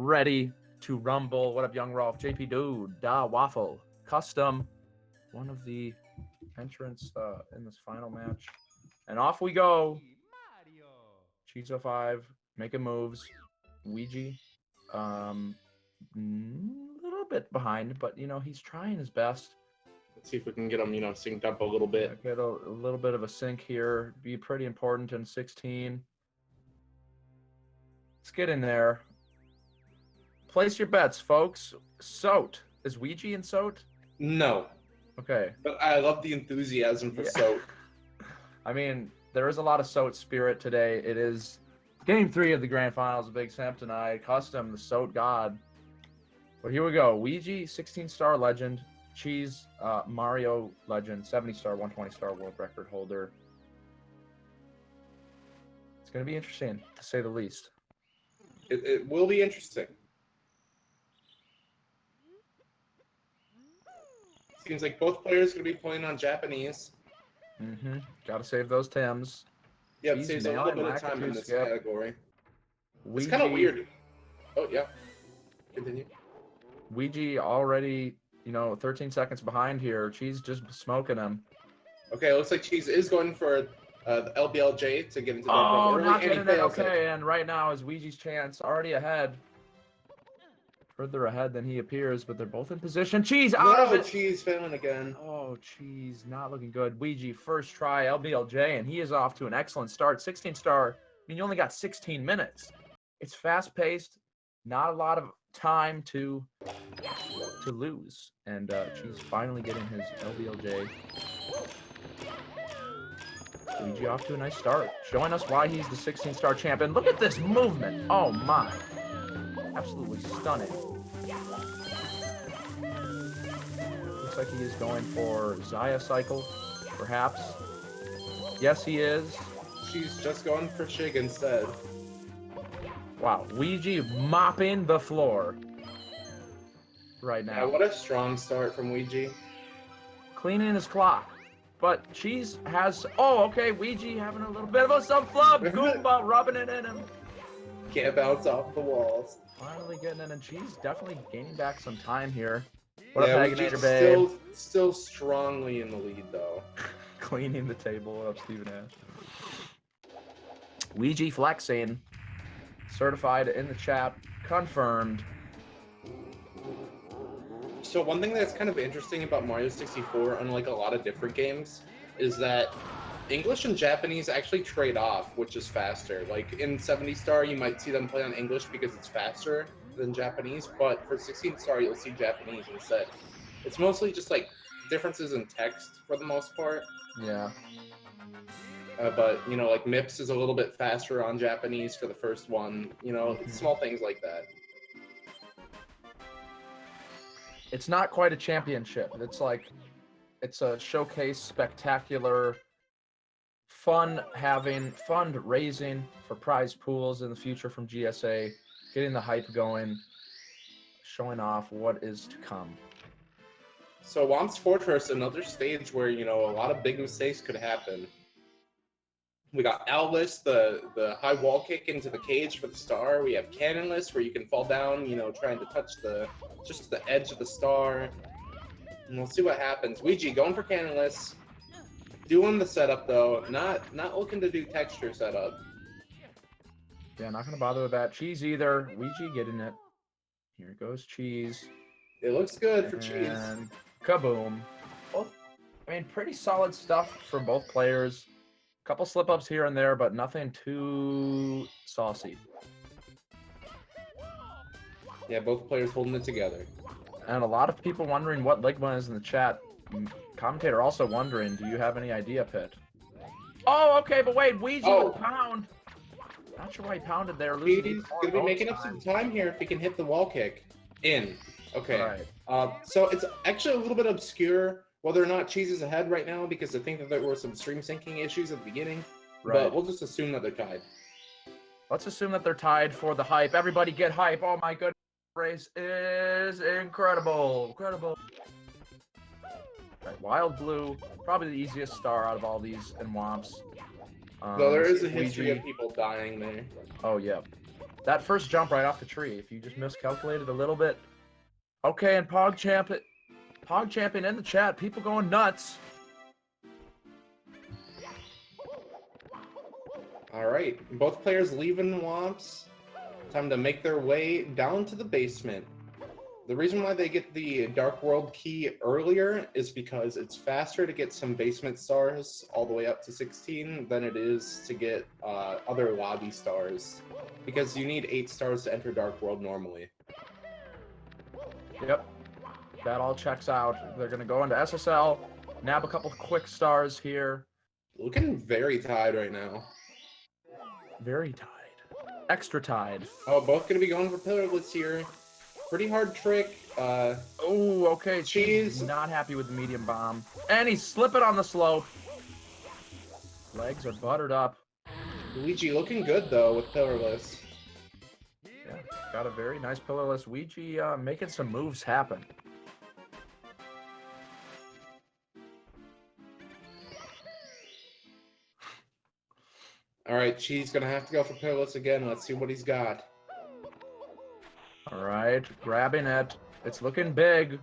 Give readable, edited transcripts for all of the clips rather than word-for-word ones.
ready to rumble. What up, Young Rolf? JP Dude, Da Waffle, Custom, one of the entrants in this final match. And off we go. Cheese05 making moves. Weegee, a little bit behind, but you know he's trying his best. Let's see if we can get him, synced up a little bit. Get a little bit of a sync here. Be pretty important in 16. Let's get in there. Place your bets, folks. Soat. Is Weegee in Soat? No. Okay. But I love the enthusiasm for Soat. I mean, there is a lot of Soat spirit today. It is Game 3 of the Grand Finals of Big Sam tonight. Custom, the Soat God. But here we go. Weegee, 16-star legend. Cheese, Mario legend, 70-star, 120-star world record holder. It's going to be interesting, to say the least. It will be interesting. Seems like both players are going to be playing on Japanese. Mm-hmm. Got to save those Tims. Yeah, it saves a little bit of time in this category. Weegee, it's kind of weird. Oh, yeah. Continue. Weegee already, 13 seconds behind here. Cheese just smoking him. Okay, it looks like Cheese is going for the LBLJ to get into the early. Not getting it. Okay, and right now is Weegee's chance. Already ahead. Further ahead than he appears, but they're both in position. Cheese out of it. Cheese failing again. Oh, Cheese not looking good. Weegee first try LBLJ, and he is off to an excellent start. 16-star. I mean, you only got 16 minutes. It's fast-paced. Not a lot of time to lose, and Cheese finally getting his LBLJ. Weegee off to a nice start, showing us why he's the 16-star champion. Look at this movement. Oh my. Absolutely stunning. Looks like he is going for Zaya Cycle, perhaps. Yes, he is. She's just going for Shig instead. Wow, Weegee mopping the floor right now. Yeah, what a strong start from Weegee. Cleaning his clock. But Cheese has... Oh, okay, Weegee having a little bit of a sub-flub. Goomba rubbing it in him. Can't bounce off the walls. Finally getting in, and Cheese definitely gaining back some time here. What up, Paganator, babe? Still strongly in the lead, though. Cleaning the table. What up, Steven Ash? Weegee flexing. Certified in the chat. Confirmed. So one thing that's kind of interesting about Mario 64, unlike a lot of different games, is that English and Japanese actually trade off, which is faster. Like in 70-star, you might see them play on English because it's faster than Japanese, but for 16-star, you'll see Japanese instead. It's mostly just like differences in text for the most part. Yeah. But, like MIPS is a little bit faster on Japanese for the first one. Small things like that. It's not quite a championship. It's a showcase, spectacular, fundraising for prize pools in the future from GSA, getting the hype going, showing off what is to come. So Womp's Fortress, another stage where, a lot of big mistakes could happen. We got Owless, the high wall kick into the cage for the star. We have Cannonless, where you can fall down, trying to touch just the edge of the star. And we'll see what happens. Weegee going for Cannonless. Doing the setup, though. Not looking to do texture setup. Yeah, not going to bother with that. Cheese either. Weegee getting it. Here goes Cheese. It looks good for Cheese. And kaboom. Pretty solid stuff from both players. Couple slip-ups here and there, but nothing too saucy. Yeah, both players holding it together. And a lot of people wondering what Ligma is in the chat. Commentator also wondering, do you have any idea, Pit? Oh, okay, but wait, Weegee with pound. Not sure why he pounded there. He's going to be making up some time here if he can hit the wall kick. In. Okay. Right. So it's actually a little bit obscure whether or not Cheese is ahead right now, because I think that there were some stream syncing issues at the beginning. Right. But we'll just assume that they're tied. Let's assume that they're tied for the hype. Everybody get hype. Oh my goodness. Race is incredible. Incredible. Right, Wild Blue, probably the easiest star out of all these in Womps. Though there is a history of people dying there. Oh, yeah. That first jump right off the tree, if you just miscalculated a little bit. Okay, and PogChampion in the chat, people going nuts. All right, both players leaving Womps. Time to make their way down to the basement. The reason why they get the Dark World key earlier is because it's faster to get some basement stars all the way up to 16 than it is to get other lobby stars. Because you need 8 stars to enter Dark World normally. Yep, that all checks out. They're going to go into SSL, nab a couple quick stars here. Looking very tied right now. Very tied. Extra tied. Oh, both going to be going for pillarless here. Pretty hard trick. Oh, okay. Cheese. Not happy with the medium bomb. And he's slipping on the slope. Legs are buttered up. Weegee looking good, though, with pillarless. Yeah, got a very nice pillarless. Weegee making some moves happen. All right, Cheese going to have to go for pillarless again. Let's see what he's got. All right, grabbing it. It's looking big.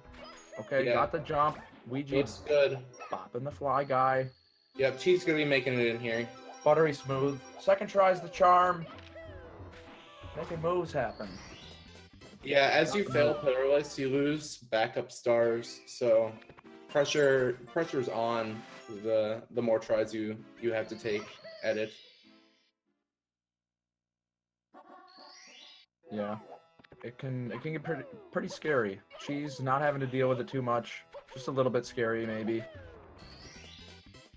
Okay, Yeah. got the jump. Weegee Looks good. bopping the fly guy. Yep, Cheese going to be making it in here. Buttery smooth. Second tries the charm. Making moves happen. Yeah, as you fail pillarless, you lose backup stars. So pressure's on the more tries you have to take at it. Yeah. It can get pretty scary. Cheese not having to deal with it too much. Just a little bit scary maybe.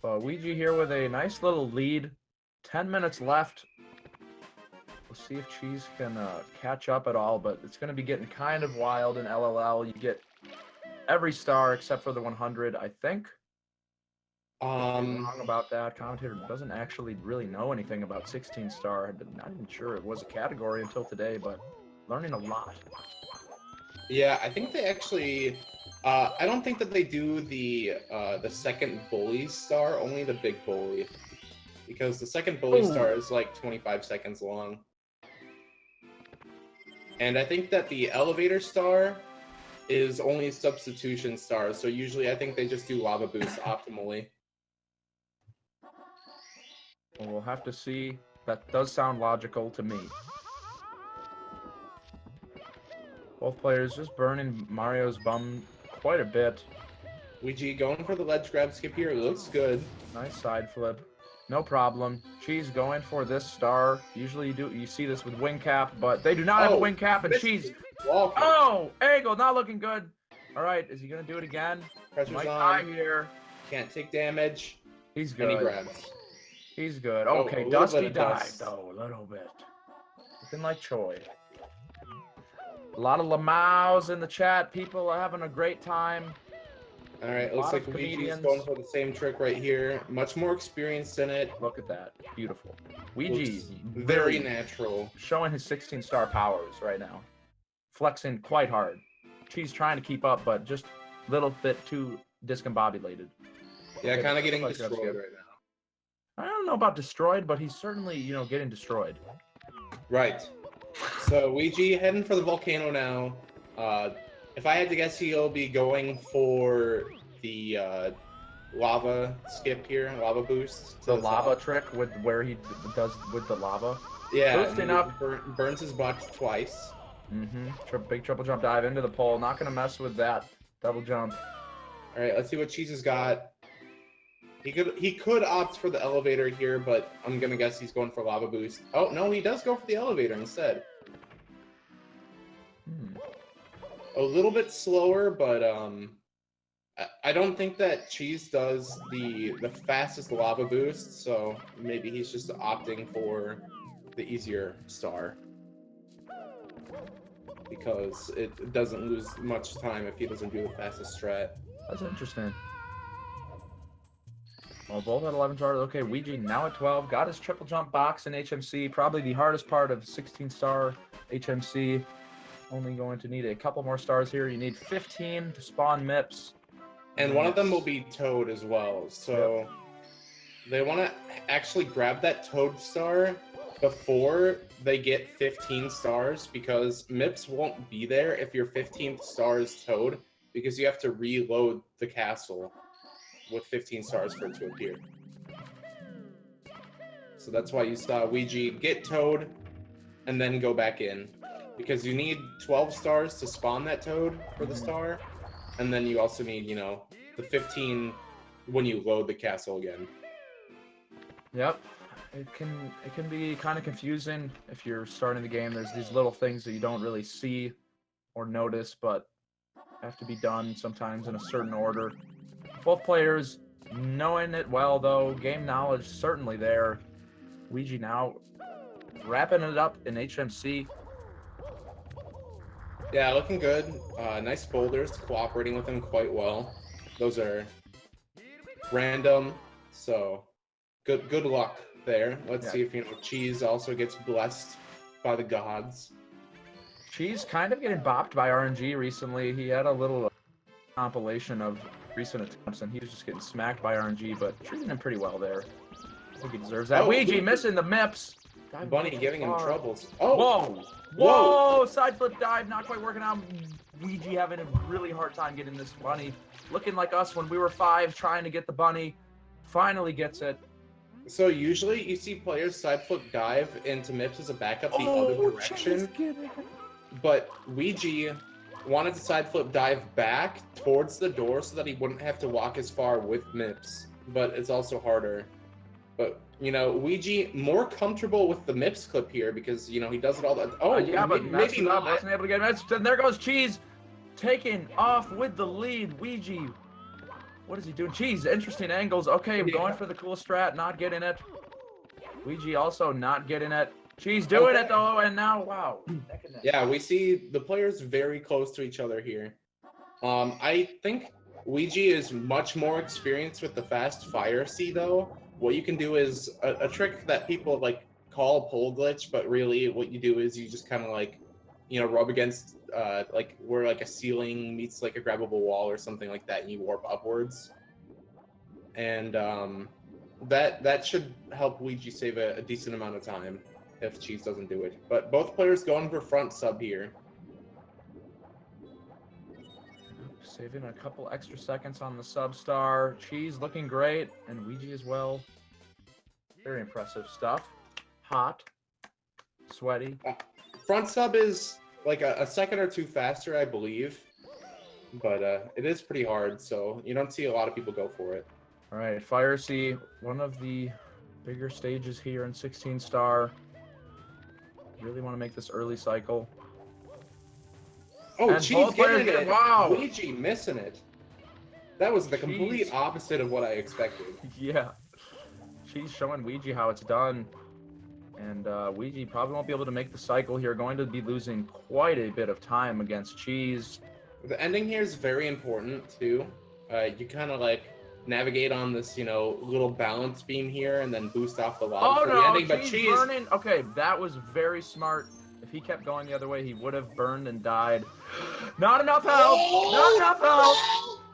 But Weegee here with a nice little lead. 10 minutes left. We'll see if Cheese can catch up at all, but it's going to be getting kind of wild in LLL. You get every star except for the 100, I think. Wrong about that. Commentator doesn't actually really know anything about 16 star. I'm not even sure it was a category until today, but learning a lot. Yeah, I think they actually. I don't think that they do the second bully star, only the big bully, because the second bully star is like 25 seconds long. And I think that the elevator star is only substitution star, so usually I think they just do lava boost optimally. Well, we'll have to see. That does sound logical to me. Both players just burning Mario's bum quite a bit. Weegee going for the ledge grab skip here. It looks good. Nice side flip. No problem. Cheese going for this star. Usually you see this with wing cap, but they do not have a wing cap, and Cheese. Oh, angle, not looking good. All right, is he gonna do it again? Pressure's Might on. die here. Can't take damage. He's good. And he grabs. He's good. Okay, a little Dusty bit of died. dust. Oh, a little bit. Looking like Choi. A lot of Lamaus in the chat. People are having a great time. All right, looks like Weegee's going for the same trick right here. Much more experienced in it. Look at that. Beautiful. Weegee, very natural. Showing his 16-star powers right now. Flexing quite hard. Cheese trying to keep up, but just a little bit too discombobulated. Yeah, kind of getting destroyed right now. I don't know about destroyed, but he's certainly, getting destroyed. Right. So Weegee heading for the volcano now. If I had to guess, he'll be going for the lava skip here, lava boost. The lava trick with where he does with the lava. Yeah, boosting up. Burns his butt twice. Big triple jump dive into the pole. Not gonna mess with that double jump. All right, let's see what Cheese has got. He could opt for the elevator here, but I'm gonna guess he's going for lava boost. Oh no, he does go for the elevator instead. A little bit slower, but I don't think that Cheese does the fastest lava boost, so maybe he's just opting for the easier star because it doesn't lose much time if he doesn't do the fastest strat. That's interesting. Well, both at 11 stars. Okay, Weegee now at 12. Got his triple jump box in HMC. Probably the hardest part of 16-star HMC. Only going to need a couple more stars here. You need 15 to spawn MIPS. And one of them will be Toad as well. So they want to actually grab that Toad star before they get 15 stars, because MIPS won't be there if your 15th star is towed, because you have to reload the castle with 15 stars for it to appear. So that's why you saw Weegee get towed and then go back in, because you need 12 stars to spawn that toad for the star, and then you also need, you know, the 15 when you load the castle again. Yep. It can be kind of confusing if you're starting the game. There's these little things that you don't really see or notice, but have to be done sometimes in a certain order. Both players knowing it well, though. Game knowledge certainly there. Weegee now wrapping it up in HMC. Yeah, looking good. Nice boulders, cooperating with him quite well. Those are random, so good luck there. Let's see if, you know, Cheese also gets blessed by the gods. Cheese kind of getting bopped by RNG recently. He had a little compilation of recent attempts, and he was just getting smacked by RNG, but treating him pretty well there. I think he deserves that. Oh, Weegee missing the MIPS. Bunny giving him troubles. Oh! Whoa! Whoa! Side flip dive, not quite working out. Weegee having a really hard time getting this bunny. Looking like us when we were 5, trying to get the bunny. Finally gets it. So usually you see players side flip dive into MIPS as a backup the other direction. But Weegee wanted to side flip dive back towards the door so that he wouldn't have to walk as far with MIPS. But it's also harder. But, you know, Weegee more comfortable with the MIPS clip here because, you know, he does it all the... Oh, yeah, but maybe not. Wasn't able to get MIPS. And there goes Cheese, taking off with the lead. Weegee, what is he doing? Cheese, interesting angles. Okay, going for the cool strat, not getting it. Weegee also not getting it. Cheese doing it, though, and now, wow. Yeah, we see the players very close to each other here. I think Weegee is much more experienced with the fast fire C, though. What you can do is a trick that people like call a pole glitch, but really what you do is you just kind of like, you know, rub against like where like a ceiling meets like a grabbable wall or something like that, and you warp upwards. And that should help Weegee save a decent amount of time if Cheese doesn't do it. But both players going for front sub here. Saving a couple extra seconds on the sub-star. Cheese looking great, and Weegee as well. Very impressive stuff. Hot. Sweaty. Front sub is like a second or two faster, I believe. But it is pretty hard, so you don't see a lot of people go for it. All right, Fire C, one of the bigger stages here in 16 star. Really want to make this early cycle. Oh, and Cheese getting it. Wow. Weegee missing it. That was the complete opposite of what I expected. Yeah. Cheese showing Weegee how it's done. And Weegee probably won't be able to make the cycle here. Going to be losing quite a bit of time against Cheese. The ending here is very important, too. You kind of like navigate on this, you know, little balance beam here and then boost off the lava for the ending. But Cheese burning. Okay, that was very smart. If he kept going the other way, he would have burned and died. Not enough health! Not enough health!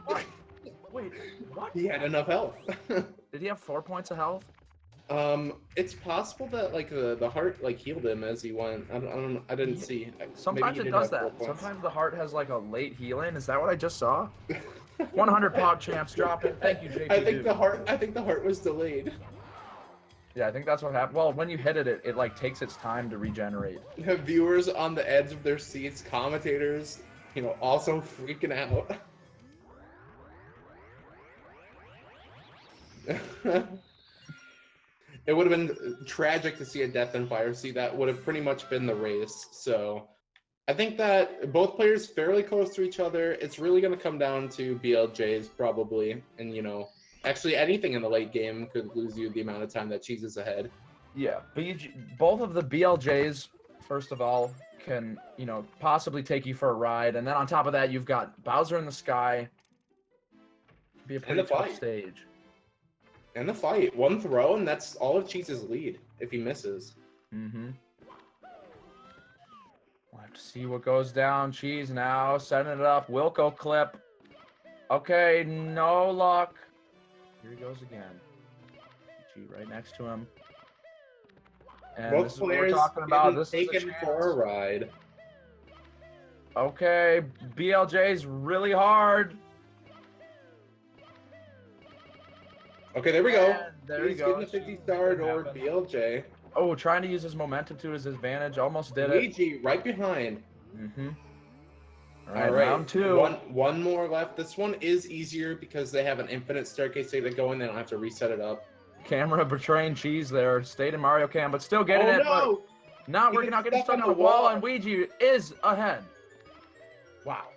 What? Wait, what? He had enough health. Did he have 4 points of health? It's possible that like the heart like healed him as he went. I didn't see. Sometimes it does that. Sometimes the heart has like a late healing. Is that what I just saw? 100 pog champs dropping. Thank you, JP. I think the heart was delayed. Yeah, I think that's what happened. Well, when you hit it, it like takes its time to regenerate. You have viewers on the edge of their seats, commentators, you know, also freaking out. It would have been tragic to see a death in Fire C. That would have pretty much been the race. So I think that both players fairly close to each other. It's really going to come down to BLJs probably. And, you know, actually anything in the late game could lose you the amount of time that Cheese is ahead. Yeah, both of the BLJs, first of all, can, you know, possibly take you for a ride. And then on top of that, you've got Bowser in the Sky. It'd be a pretty tough stage. And the fight. One throw, and that's all of Cheese's lead if he misses. Mm-hmm. We'll have to see what goes down. Cheese now setting it up. Wilco clip. Okay, no luck. Here he goes again. Weegee right next to him. And Both this is what we're players talking about. getting This is a taken for a chance. ride. Okay, BLJ's really hard. Okay, there we go. And there he He's getting a goes. 50-star or Happen. BLJ. Oh, trying to use his momentum to his advantage. Almost did it. Weegee right behind. All All right, right, round two. One more left. This one is easier because they have an infinite staircase they go in. They don't have to reset it up. Camera betraying Cheese there. Stayed in Mario Cam, but still getting it. No! But not He working gets out, getting stuck stuck on on a the wall, wall. and Weegee is ahead. Wow.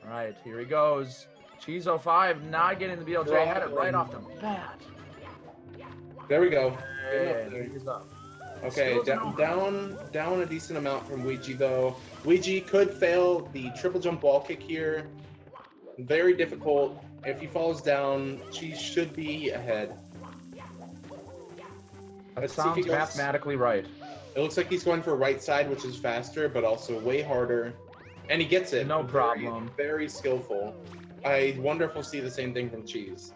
All right, here he goes. Cheese05 not getting the BLJ. Had it right off the bat. There we go. Hey, he's up. Okay, down a decent amount from Weegee though. Weegee could fail the triple jump wall kick here. Very difficult. If he falls down, Cheese should be ahead. That Let's see if he sounds goes. mathematically right. It looks like he's going for right side, which is faster, but also way harder. And he gets it. No problem. Very skillful. I wonder if we'll see the same thing from Cheese.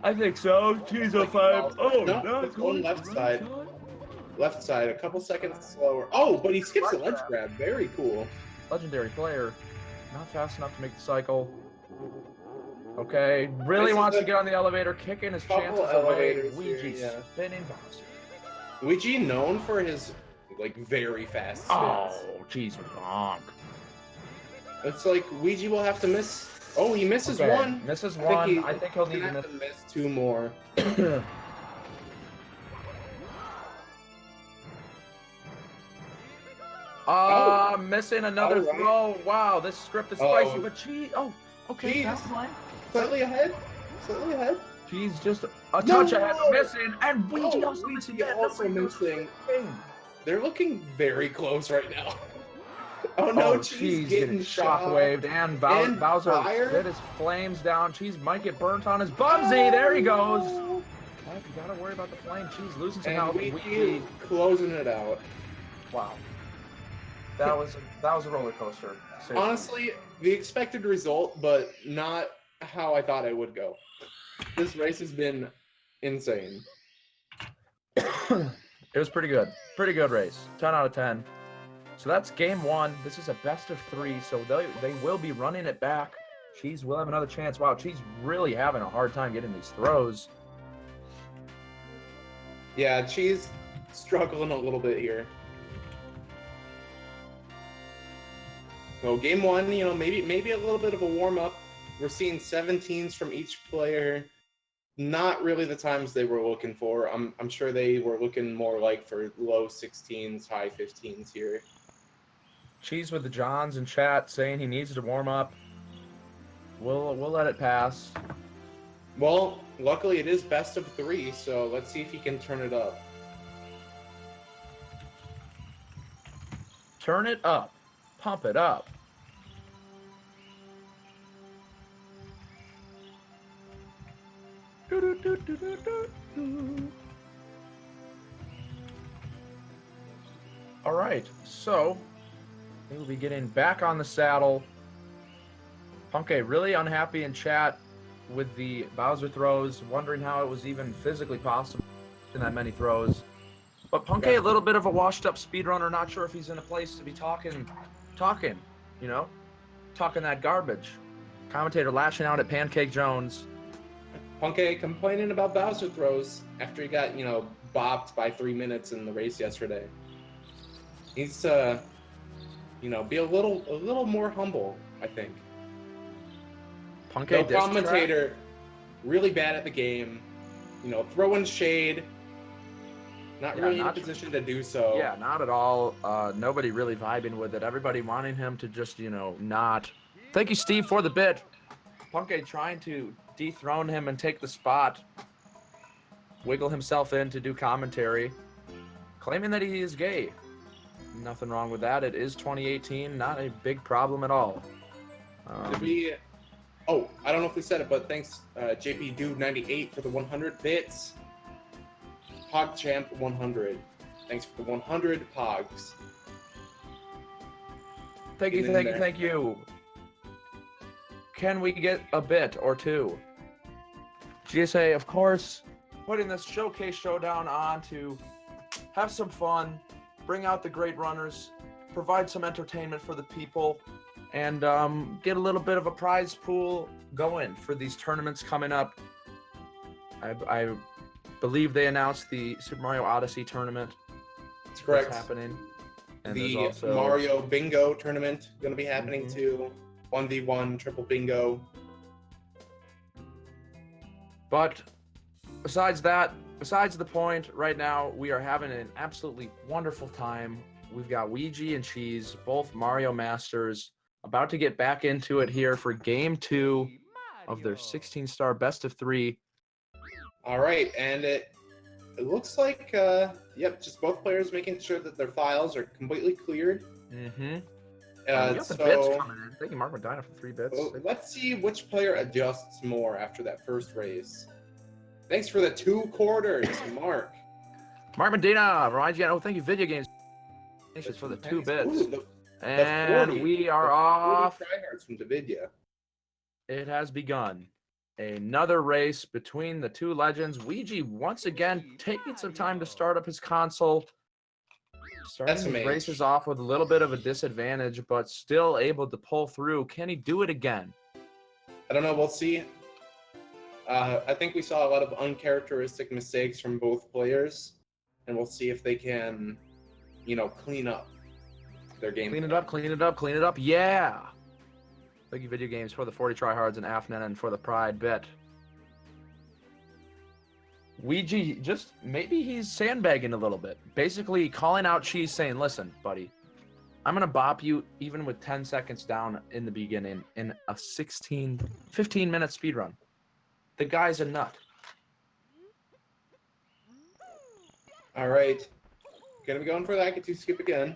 I think so. Cheese05. Oh, no, not it's going left side. Left side, a couple seconds slower. Oh, but he skips the ledge grab. Very cool. Legendary player. Not fast enough to make the cycle. Okay, really wants to get on the elevator, kicking his chances away. Weegee spinning Bowser. Weegee known for his like very fast spins. Oh, jeez, bonk. It's like Weegee will have to miss. Oh, he misses one. Misses one. I think he'll need to miss two more. Missing another throw. Wow, this script is spicy, but Cheese. Oh, okay. Cheese. Slightly ahead. Slightly ahead. Cheese just a touch ahead, missing, and Weegee also missing. They're looking very close right now. Oh no, Cheese getting shockwaved, and Bowser hit his flames down. Cheese might get burnt on his Bubsy. There he goes. You gotta worry about the flame. Cheese losing some health. Weegee closing it out. Wow. That was a roller coaster. Seriously. Honestly, the expected result, but not how I thought it would go. This race has been insane. It was pretty good. Pretty good race. 10 out of 10. So that's game one. This is a best of 3, so they will be running it back. Cheese will have another chance. Wow, Cheese really having a hard time getting these throws. Yeah, Cheese struggling a little bit here. So game one, maybe a little bit of a warm-up. We're seeing 17s from each player. Not really the times they were looking for. I'm sure they were looking more like for low 16s, high 15s here. Cheese with the Johns in chat saying he needs to warm up. We'll let it pass. Well, luckily it is best of 3, so let's see if he can turn it up. Turn it up. Pump it up. All right, so we'll be getting back on the saddle. Punke really unhappy in chat with the Bowser throws, wondering how it was even physically possible in that many throws. But Punke, a little bit of a washed-up speedrunner, not sure if he's in a place to be talking, talking that garbage. Commentator lashing out at Pancake Jones. Punke complaining about Bowser throws after he got, bopped by 3 minutes in the race yesterday. He's to, be a little more humble, I think. Punke, the commentator, really bad at the game, throwing shade. Not really in a position to do so. Yeah, not at all. Nobody really vibing with it. Everybody wanting him to just, not. Thank you, Steve, for the bit. Punke trying to dethrone him and take the spot. Wiggle himself in to do commentary. Claiming that he is gay. Nothing wrong with that. It is 2018. Not a big problem at all. Oh, I don't know if we said it, but thanks, JP Dude 98 for the 100 bits. PogChamp 100. Thanks for the 100 Pogs. Thank you. Can we get a bit or two? GSA, of course, putting this showcase showdown on to have some fun, bring out the great runners, provide some entertainment for the people, and get a little bit of a prize pool going for these tournaments coming up. I believe they announced the Super Mario Odyssey tournament. That's correct. That's happening. And The also Mario Bingo tournament going to be happening too. 1v1 triple bingo. But besides that, besides the point, right now we are having an absolutely wonderful time. We've got Weegee and Cheese, both Mario Masters, about to get back into it here for Game 2 of their 16-star best of 3. All right, and it looks like, yep, just both players making sure that their files are completely cleared. Mm-hmm. You got the bits coming in. Thank you, Mark Medina, for 3 bits. Well, let's see which player adjusts more after that first race. Thanks for the 2 quarters, Mark. Mark Medina, Ryan, oh, thank you, Video Games, for the 2 bits. Ooh, and 40, we are off. 40 tryhards from Davidia. It has begun. Another race between the 2 legends. Weegee once again taking some time to start up his console. Starting his races off with a little bit of a disadvantage, but still able to pull through. Can he do it again? I don't know. We'll see. I think we saw a lot of uncharacteristic mistakes from both players, and we'll see if they can, you know, clean up their game. Clean it up, clean it up, clean it up. Yeah. Thank you, Video Games, for the 40 tryhards and Afnan and for the pride bit. Weegee, just maybe he's sandbagging a little bit. Basically calling out Cheese, saying, listen, buddy, I'm going to bop you even with 10 seconds down in the beginning in a 15-minute speedrun. The guy's a nut. All right. Gonna be going for that. Get to skip again.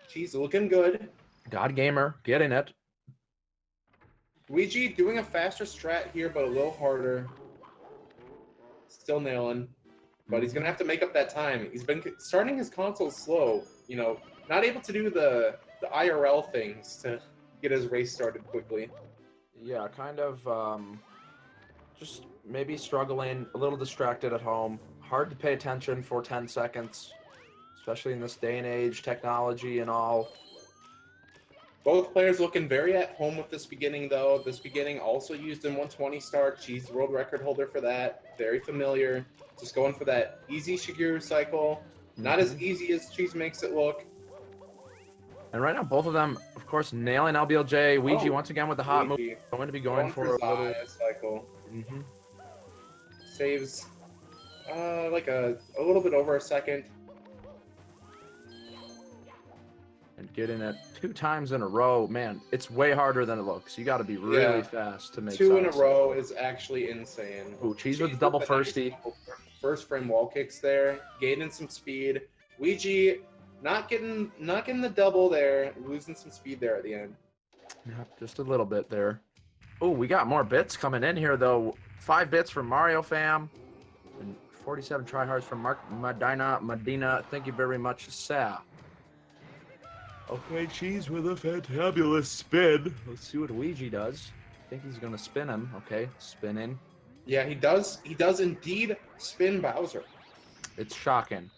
Cheese looking good. God Gamer, getting it. Weegee doing a faster strat here, but a little harder. Still nailing. But he's going to have to make up that time. He's been starting his console slow. You know, not able to do the IRL things to get his race started quickly. Yeah, kind of just maybe struggling, a little distracted at home. Hard to pay attention for 10 seconds, especially in this day and age, technology and all. Both players looking very at home with this beginning, though. This beginning also used in 120 start. Cheese world record holder for that. Very familiar. Just going for that easy Shigeru cycle. Not as easy as Cheese makes it look. And right now, both of them, of course, nailing LBLJ. Weegee once again with the hot move. Going to be going for a little cycle. Saves like a little bit over a second. And getting it 2 times in a row, man, it's way harder than it looks. You got to be really fast to make 2 in a row is actually insane. Ooh, Cheese with the double firsty. First frame wall kicks there, gaining some speed. Weegee not getting the double there, losing some speed there at the end. Yeah, just a little bit there. Oh, we got more bits coming in here though. 5 bits from Mario Fam, and 47 tryhards from Mark Medina. Thank you very much, Sal. Okay, Cheese with a fantabulous spin. Let's see what Weegee does. I think he's gonna spin him. Okay, spinning. Yeah, he does. He does indeed spin Bowser. It's shocking.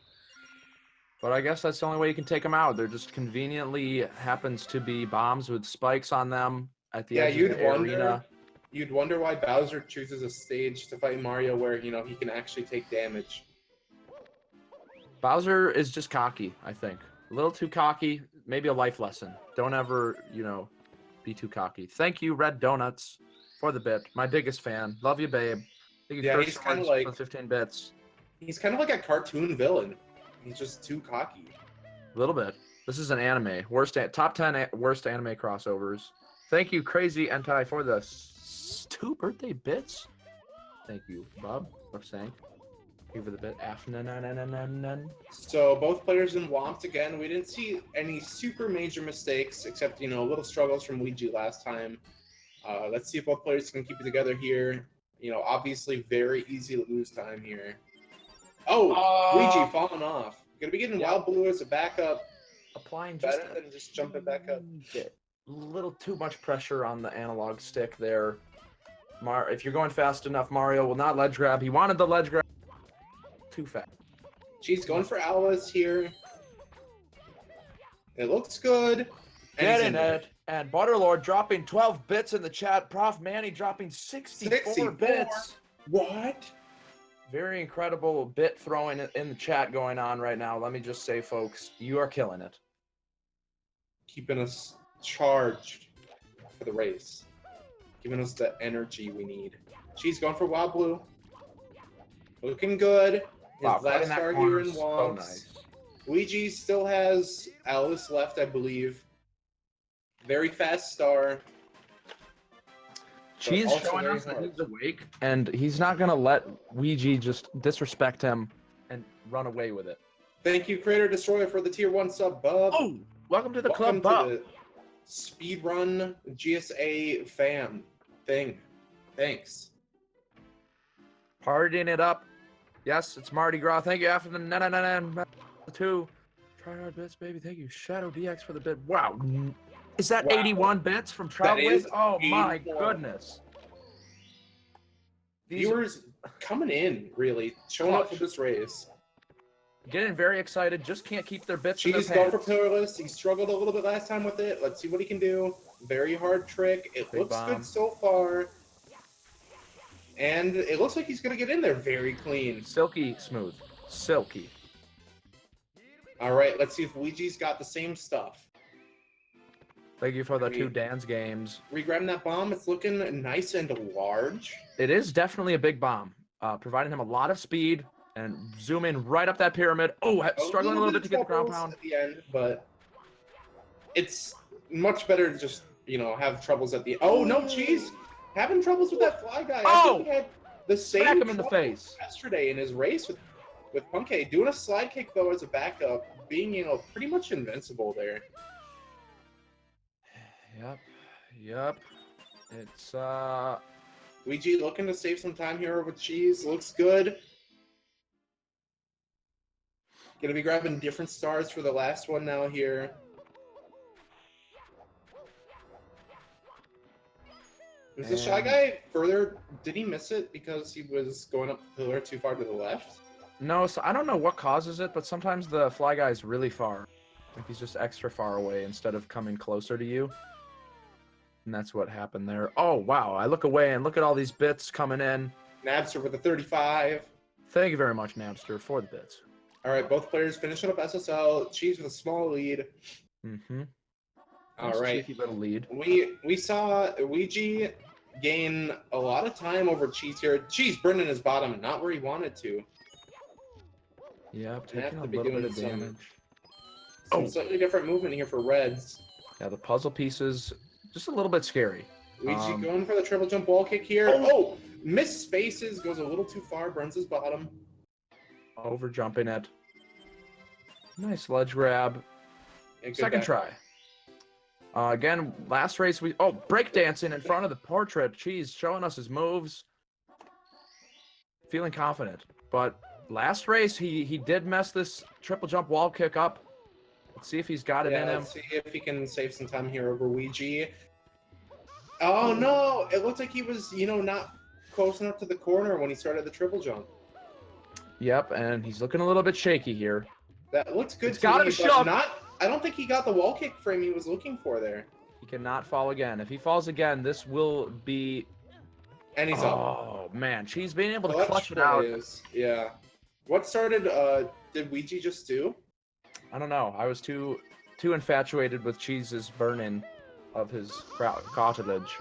But I guess that's the only way you can take them out. They're just conveniently happens to be bombs with spikes on them at the edge of the arena. You'd wonder why Bowser chooses a stage to fight Mario where, you know, he can actually take damage. Bowser is just cocky, I think. A little too cocky. Maybe a life lesson. Don't ever, you know, be too cocky. Thank you, Red Donuts, for the bit. My biggest fan. Love you, babe. Thank you he's kind of like for 15 bits. He's kind of like a cartoon villain. He's just too cocky. A little bit. This is an anime. Top 10 worst anime crossovers. Thank you, Crazy Entai, for the 2 birthday bits. Thank you, Bob. I'm saying. Give it a bit. So both players in Womps again. We didn't see any super major mistakes, except, you know, little struggles from Weegee last time. Let's see if both players can keep it together here. You know, obviously very easy to lose time here. Oh, Weegee falling off. Gonna be getting Wild Blue as a backup. Applying just better than just jumping back up. A little too much pressure on the analog stick there. If you're going fast enough, Mario will not ledge grab. He wanted the ledge grab. Too fast. She's going for Alice here. It looks good. And Get he's in there. it. And Butterlord dropping 12 bits in the chat. Prof Manny dropping 64 bits. What? Very incredible bit throwing in the chat going on right now. Let me just say, folks, you are killing it. Keeping us charged for the race. Giving us the energy we need. She's going for Wild Blue. Looking good. His Wow, last cutting that star corner here in is so Womps. nice. Weegee still has Alice left, I believe. Very fast star. Cheese also showing very us that hard. he's awake, and he's not going to let Weegee just disrespect him and run away with it. Thank you, Creator Destroyer, for the tier 1 sub, bub. Oh, welcome to the Welcome club, to the Speedrun GSA fam thing. Thanks. Partying it up. Yes, it's Mardi Gras. Thank you after the 2. Try hard bits, baby. Thank you. Shadow DX for the bit. Wow. Is that Wow. 81 bits from Trailways? is Oh my 81. goodness. Viewers coming in, really, showing up for Clutch. this race. Getting very excited, just can't keep their bits in their She's going for pants. Pillarless. He struggled a little bit last time with it. Let's see what he can do. Very hard trick. It Big looks bomb. good so far. And it looks like he's going to get in there very clean. Silky smooth. Silky. All right, let's see if Weegee's got the same stuff. Thank you for the 2 dance games. Regrabbing that bomb. It's looking nice and large. It is definitely a big bomb, providing him a lot of speed and zoom in right up that pyramid. Oh, struggling a little bit to get the ground pound. At the end, but it's much better to just, you know, have troubles at the end. Oh, no, Cheese! Having troubles with that fly guy. I think he had the same Smack him in the trouble face. yesterday in his race with Punkay. Doing a slide kick, though, as a backup. Being, you know, pretty much invincible there. Yep. It's, Weegee looking to save some time here with Cheese. Looks good. Gonna be grabbing different stars for the last one now here. Was the Shy Guy further? Did he miss it because he was going up the pillar too far to the left? no, so I don't know what causes it, but sometimes the fly guy is really far. Like he's just extra far away instead of coming closer to you. And that's what happened there. Oh, wow. I look away and look at all these bits coming in. Nabster with a 35. Thank you very much, Napster, for the bits. All right, both players finishing up SSL. Cheese with a small lead. Mm-hmm. All Nice right. cheeky little lead. We saw Weegee gain a lot of time over Cheese here. Cheese burning his bottom, not where he wanted to. Yep, Gonna have taking a to be little doing bit of some- damage. Some slightly different movement here for Reds. Yeah, the puzzle pieces, just a little bit scary. Weegee going for the triple jump wall kick here. Oh, missed spaces, goes a little too far, burns his bottom. Over jumping it. Nice ledge grab. And good Second back. try. Again, last race we breakdancing in front of the portrait. Cheese showing us his moves. Feeling confident. But last race he did mess this triple jump wall kick up. Let's see if he's got it in him. Let's see if he can save some time here over Weegee. Oh no! It looked like he was, you know, not close enough to the corner when he started the triple jump. Yep, and he's looking a little bit shaky here. That looks good. It's got him but shoved. I don't think he got the wall kick frame he was looking for there. He cannot fall again. If he falls again, this will be... And he's up. Oh, man. Cheese being able to clutch it out. Yeah. What started, did Weegee just do? I don't know. I was too infatuated with Cheese's burn-in of his cartilage.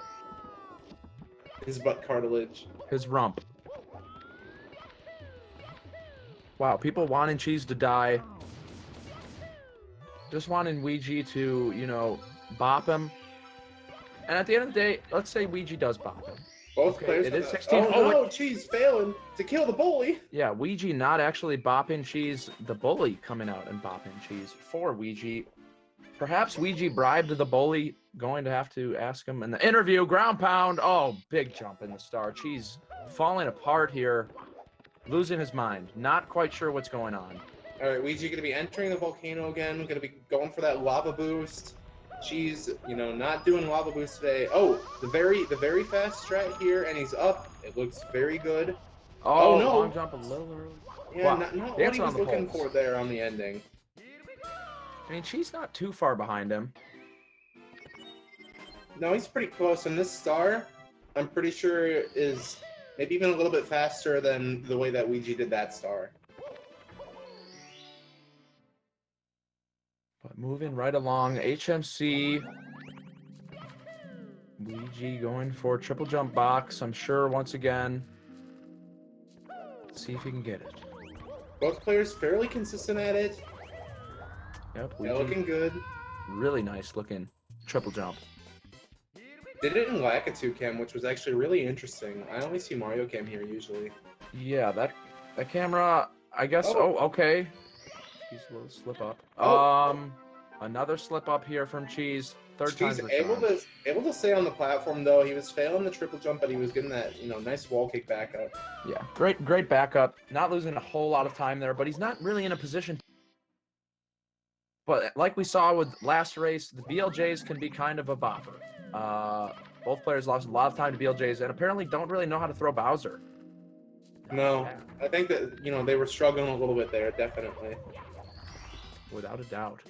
His butt cartilage. His rump. Wow, people wanting Cheese to die. Just wanting Weegee to, you know, bop him. And at the end of the day, let's say Weegee does bop him. Both players. It is 16. Oh no, Cheese failing to kill the bully. Yeah, Weegee not actually bopping Cheese. The bully coming out and bopping Cheese for Weegee. Perhaps Weegee bribed the bully. Going to have to ask him in the interview. Ground pound. Oh, big jump in the star. Cheese falling apart here. Losing his mind. Not quite sure what's going on. All right, Weegee gonna be entering the volcano again. Gonna be going for that lava boost. Cheese, you know, not doing lava boost today. Oh, the very fast strat here, and he's up. It looks very good. Oh, no. long jump a little early. Yeah, Wow. not what Dancing he on was the looking poles. for there on the ending. I mean, she's not too far behind him. No, he's pretty close, and this star, I'm pretty sure, is maybe even a little bit faster than the way that Weegee did that star. But moving right along, HMC. Weegee going for triple jump box, I'm sure, once again. Let's see if he can get it. Both players fairly consistent at it. Yep, Yeah, Weegee. looking good. Really nice looking triple jump. Did it in Lakitu Cam, which was actually really interesting. I only see Mario Cam here usually. Yeah, that camera, I guess. Oh. Oh, okay. He's a little slip up. Oh. Another slip up here from Cheese. Third time's He's the able charm. to stay on the platform though. He was failing the triple jump, but he was getting that nice wall kick back up. Yeah, great backup. Not losing a whole lot of time there, but he's not really in a position. But like we saw with last race, the BLJs can be kind of a bopper. Both players lost a lot of time to BLJs and apparently don't really know how to throw Bowser. No, I think that they were struggling a little bit there, definitely. Without a doubt.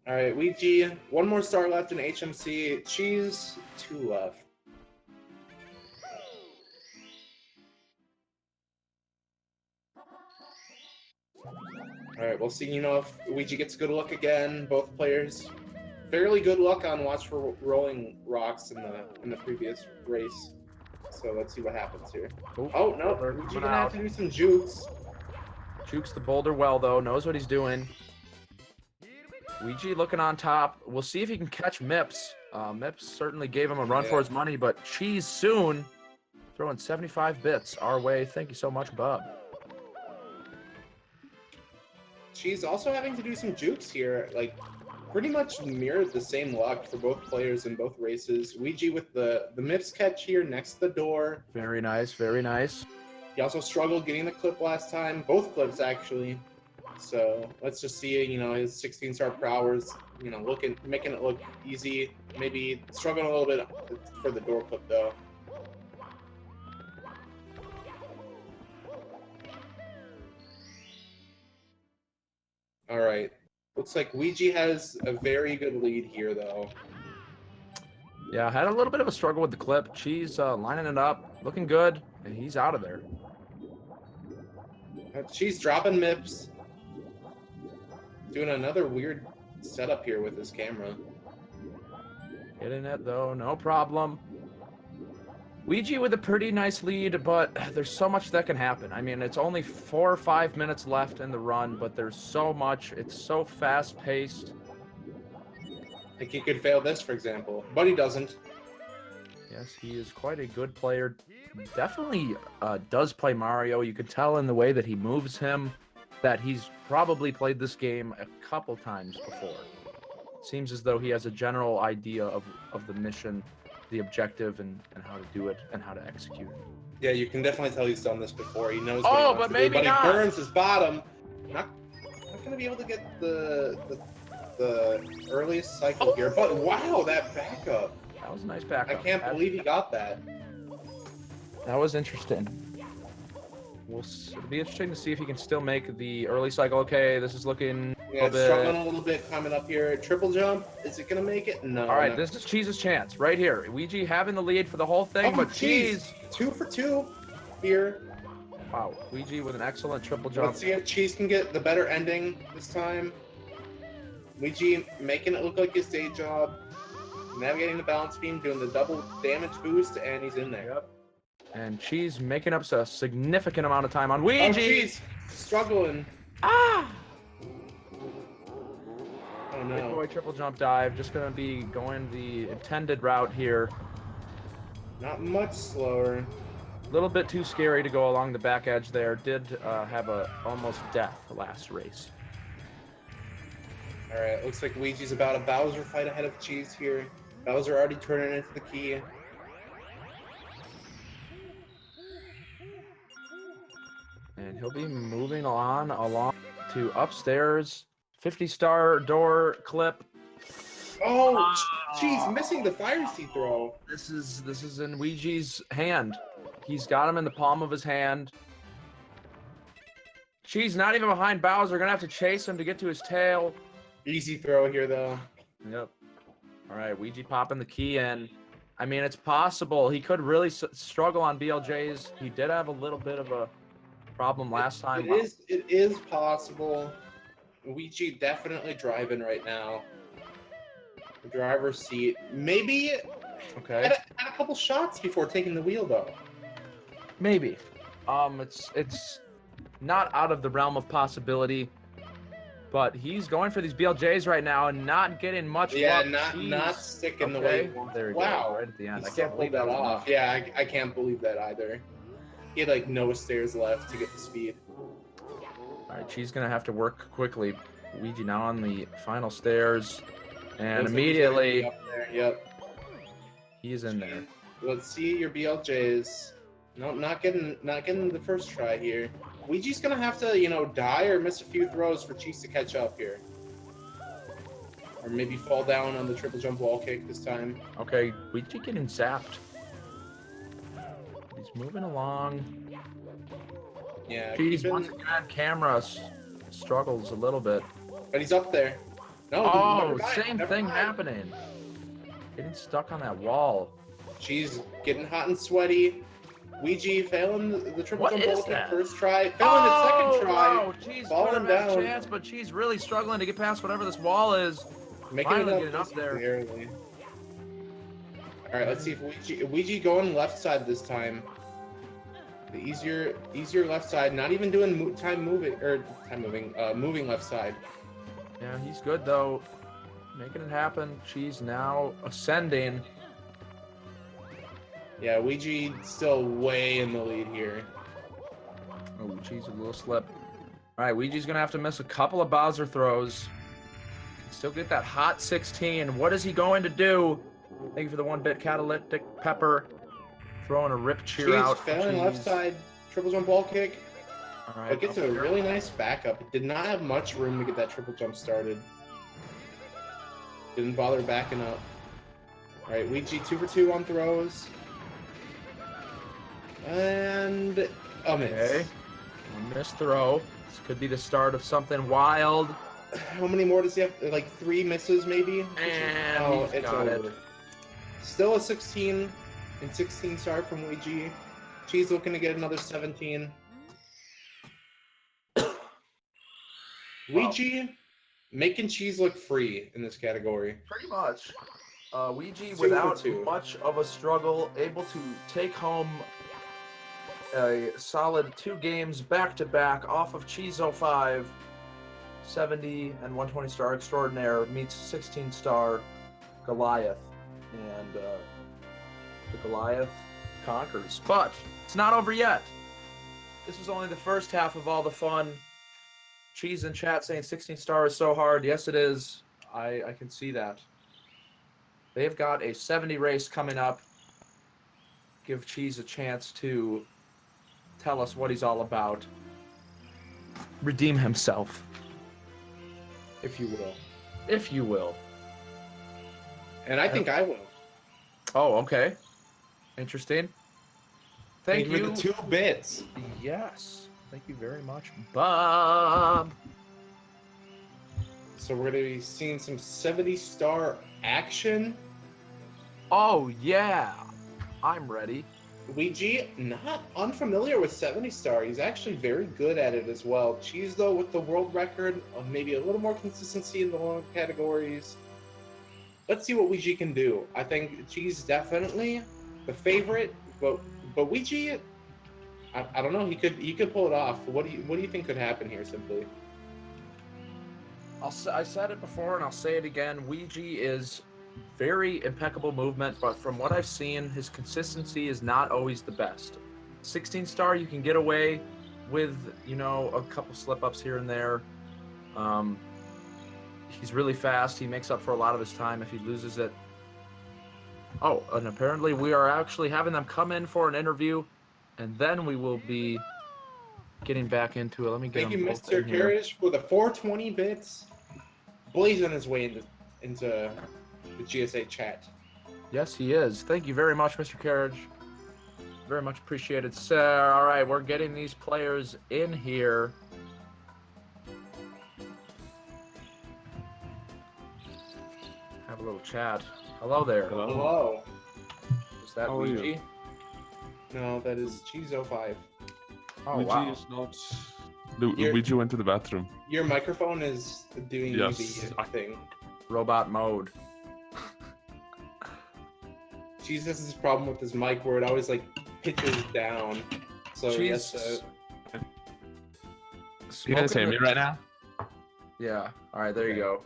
All right, Weegee, one more star left in HMC. Cheese, 2 left. All right, we'll see. If Weegee gets good luck again. Both players, fairly good luck on watch for rolling rocks in the previous race. So let's see what happens here. Oh no, Weegee gonna have to do some jukes. Jukes the boulder well though. Knows what he's doing. Weegee looking on top. We'll see if he can catch Mips. Mips certainly gave him a run for his money, but Cheese soon throwing 75 bits our way. Thank you so much, Bub. Cheese also having to do some jukes here, like pretty much mirrored the same luck for both players in both races. Weegee with the Mips catch here next to the door. Very nice, very nice. He also struggled getting the clip last time, both clips actually. So let's just see, his 16-star per hours, making it look easy. Maybe struggling a little bit for the door clip though. All right. Looks like Weegee has a very good lead here though. Yeah, had a little bit of a struggle with the clip. Cheese lining it up, looking good, and he's out of there. Cheese dropping Mips. Doing another weird setup here with his camera. Hitting it though, no problem. Weegee with a pretty nice lead, but there's so much that can happen. I mean, it's only 4 or 5 minutes left in the run, but there's so much. It's so fast-paced. I think he could fail this, for example, but he doesn't. Yes, he is quite a good player. Definitely does play Mario. You can tell in the way that he moves him that he's probably played this game a couple times before. Seems as though he has a general idea of the mission, the objective, and how to do it and how to execute it. Yeah, you can definitely tell he's done this before. He knows. Oh, what but he maybe but not. He burns his bottom. Not gonna be able to get the earliest cycle here. But wow, that backup! That was a nice backup. I can't believe he got that. That was interesting. It'll be interesting to see if he can still make the early cycle. Okay, this is looking Struggling a little bit coming up here. Triple jump. Is it gonna make it? No. All right, this is Cheese's chance right here. Weegee having the lead for the whole thing, but Cheese 2 for 2 here. Wow, Weegee with an excellent triple jump. Let's see if Cheese can get the better ending this time. Weegee making it look like his day job, navigating the balance beam, doing the double damage boost, and he's in there. Yep. And Cheese making up a significant amount of time on Weegee. Oh, Cheese struggling. Ah! Oh no. Big boy triple jump dive. Just gonna be going the intended route here. Not much slower. A little bit too scary to go along the back edge there. Did have a almost death last race. All right, looks like Weegee's about a Bowser fight ahead of Cheese here. Bowser already turning into the key. And he'll be moving along to upstairs. 50-star door clip. Oh, Cheese missing the fire seed throw. This is in Weegee's hand. He's got him in the palm of his hand. Cheese not even behind Bowser. Gonna have to chase him to get to his tail. Easy throw here, though. Yep. All right, Weegee popping the key in. I mean, it's possible. He could really struggle on BLJs. He did have a little bit of a problem last time. It is possible. Weegee definitely driving right now. The driver's seat. Maybe Okay. had a couple shots before taking the wheel, though. Maybe. It's not out of the realm of possibility, but he's going for these BLJs right now and not getting much Yeah, luck. not sticking the Okay. way he wants. There we go. Wow. Right at the end. He I can't believe that pulled was off. enough. Yeah, I can't believe that either. He had like no stairs left to get the speed. All right, she's gonna have to work quickly. Weegee now on the final stairs, and Looks like he's gonna be immediately up there. Yep. he is in there. Let's see your BLJs. No, not getting the first try here. Weegee's gonna have to, die or miss a few throws for Cheese to catch up here. Or maybe fall down on the triple jump wall kick this time. Okay, Weegee getting zapped. He's moving along. Yeah, Cheese once again, camera struggles a little bit. but he's up there. No, Oh, never mind, same never thing mind. happening. Getting stuck on that wall. Cheese getting hot and sweaty. Weegee failing the triple What jump is wall kick that? first try. Failing the second try. Wow, Cheese falling could have had a down. chance, but Cheese really struggling to get past whatever this wall is. Making Finally it getting up there. barely. All right, let's see if Weegee going left side this time. The easier left side. Not even doing moving left side. Yeah, he's good though. Making it happen. Cheese now ascending. Yeah, Weegee still way in the lead here. Oh, Cheese with a little slip. All right, Weegee's gonna have to miss a couple of Bowser throws. Can still get that hot 16. What is he going to do? Thank you for the 1-bit catalytic pepper. Throwing a rip cheer Cheese out. for failing left Cheese. side triple jump wall kick. All right, But gets a really nice backup. It did not have much room to get that triple jump started. Didn't bother backing up. All right, Weegee 2 for 2 on throws. And a miss. Okay. A missed throw. This could be the start of something wild. How many more does he have? Like 3 misses, maybe? And he's got it. Still a 16 and 16 start from Weegee. Cheese looking to get another 17. Weegee making Cheese look free in this category. Pretty much. Weegee, 2 for without 2. much of a struggle, able to take home a solid 2 games back-to-back off of Cheese05. 70 and 120 star extraordinaire meets 16 star Goliath. And the Goliath conquers. But it's not over yet. This is only the first half of all the fun. Cheese in chat saying 16 star is so hard. Yes, it is. I can see that. They've got a 70 race coming up. Give Cheese a chance to tell us what he's all about. Redeem himself. If you will. If you will. And I think I will. Oh, okay. Interesting. Thank for you. the 2 bits. Yes. Thank you very much, Bob. So we're going to be seeing some 70 star action. Oh, yeah. I'm ready. Weegee, not unfamiliar with 70 star. He's actually very good at it as well. Cheese, though, with the world record, maybe a little more consistency in the long categories. Let's see what Weegee can do. I think Cheese definitely the favorite, but Weegee, I don't know. He could pull it off. What do you think could happen here? Simply, I said it before and I'll say it again. Weegee is very impeccable movement, but from what I've seen, his consistency is not always the best. 16 star, you can get away with, a couple slip-ups here and there. He's really fast. He makes up for a lot of his time if he loses it. Oh, and apparently we are actually having them come in for an interview, and then we will be getting back into it. Let me get thank you, them both Mr. in here. Carriage, for the 420 bits, blazing his way into the GSA chat. Yes, he is. Thank you very much, Mr. Carriage. Very much appreciated, sir. All right, we're getting these players in here. Have a little chat. Hello there. Hello. Hello. Is that How are you? Weegee? No, that is Cheese05. Oh, Weegee wow. is not. You're- Weegee went to the bathroom. Your microphone is doing Yes. the thing. Robot mode. Cheese has this problem with his mic where it always like pitches down. So he has Cheese. to. You guys Smoking hear me the- right now? Yeah. All right, there you go.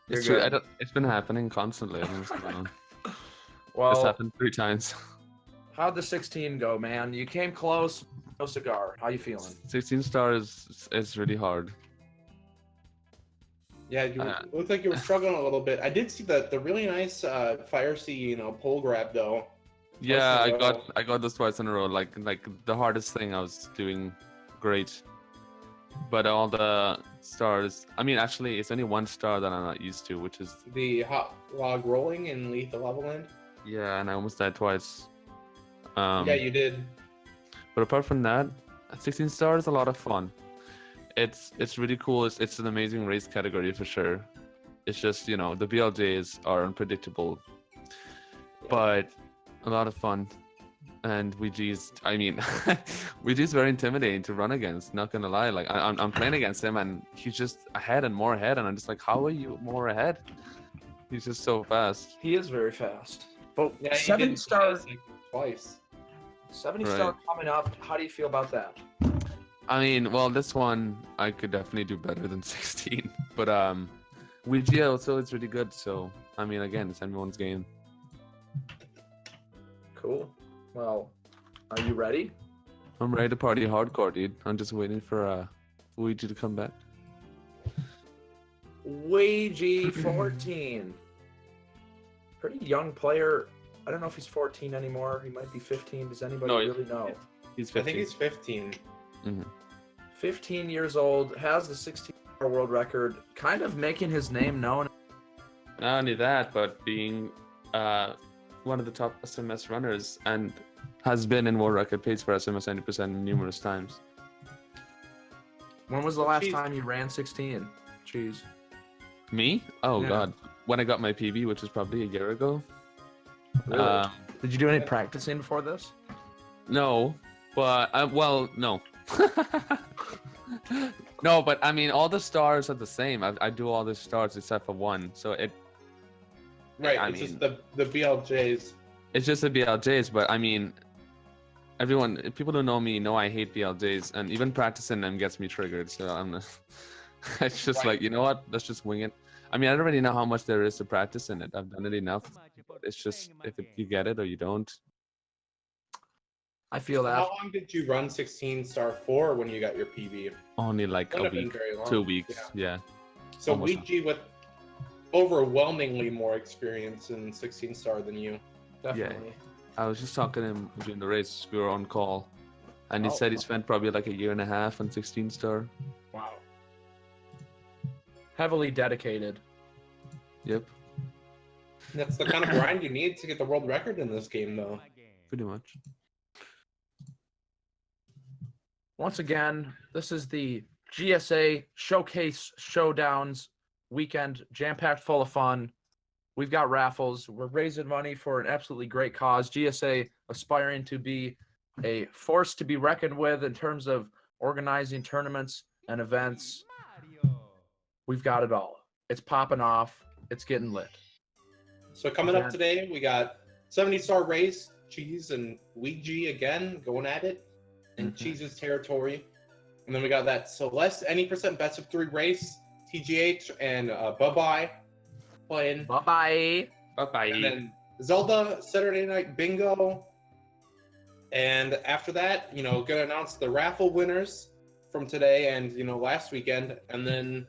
You're It's true. good. It's been happening constantly. I don't know what's going on. It's Well, happened 3 times. how'd the 16 go, man? You came close. No cigar. How you feeling? 16 stars is really hard. Yeah, you Uh, looked like you were struggling a little bit. I did see the really nice fire sea, pole grab though. Yeah, in a row. I got this twice in a row. Like the hardest thing I was doing great. But all the stars, I mean, actually, it's only 1 star that I'm not used to, which is The hot log rolling in Lethal Level Land. yeah, and I almost died twice. Yeah, you did. But apart from that, 16 stars is a lot of fun. It's really cool. It's an amazing race category for sure. It's just the BLJs are unpredictable, but a lot of fun. And Weegee's, I mean, Weegee's very intimidating to run against. Not gonna lie, like I'm playing against him, and he's just ahead and more ahead, and I'm just like, how are you more ahead? He's just so fast. He is very fast. But Yeah, he 70 did star, pass, like, twice. 70 Right. star coming up. How do you feel about that? I mean, well, this one I could definitely do better than 16, but Weegee also is really good. So I mean, again, it's everyone's game. Cool. Well, are you ready? I'm ready to party hardcore, dude. I'm just waiting for Weegee to come back. Weegee14. Pretty young player. I don't know if he's 14 anymore. He might be 15. Does anybody No, really know? He's I 15. think he's 15. 15 years old, has the 16-hour world record, kind of making his name known. Not only that, but being one of the top SMS runners and has been in world record pace for SMS 90% numerous times. When was the last Jeez. time you ran 16? Jeez. Me? Oh Yeah. God. When I got my PB, which was probably a year ago. Really? Did you do any practicing before this? No, but well, no. No, but I mean, all the stars are the same. I do all the stars except for 1, so Right, I it's just mean- the BLJs. it's just the BLJs. But I mean, people who know me know I hate BLJs, and even practicing them gets me triggered. So it's just Right. like, you know what? Let's just wing it. I mean, I don't really know how much there is to practice in it. I've done it enough. But it's just you get it or you don't. I feel that. How long did you run 16 star for when you got your PB? Only like Wouldn't a have been week, very long. 2 weeks. Yeah. Yeah. So Almost. Weegee with overwhelmingly more experience in 16 star than you. Definitely. I was just talking to him during the race. We were on call, and he Oh. said he spent probably like a year and a half on 16 star. Wow. Heavily dedicated. Yep, That's the kind of grind you need to get the world record in this game, though. pretty much. Once again, this is the GSA Showcase Showdowns weekend, jam-packed full of fun. We've got raffles. We're raising money for an absolutely great cause. GSA aspiring to be a force to be reckoned with in terms of organizing tournaments and events. We've got it all. It's popping off. It's getting lit. So coming up Yeah. today, we got 70 star race, Cheese and Weegee again going at it in Mhm. Cheese's territory. And then we got that Celeste any percent best of 3 race, TGH and Bye-Bye playing. Bye-bye. Bye And then Zelda Saturday Night Bingo. And after that, gonna announce the raffle winners from today and last weekend, and then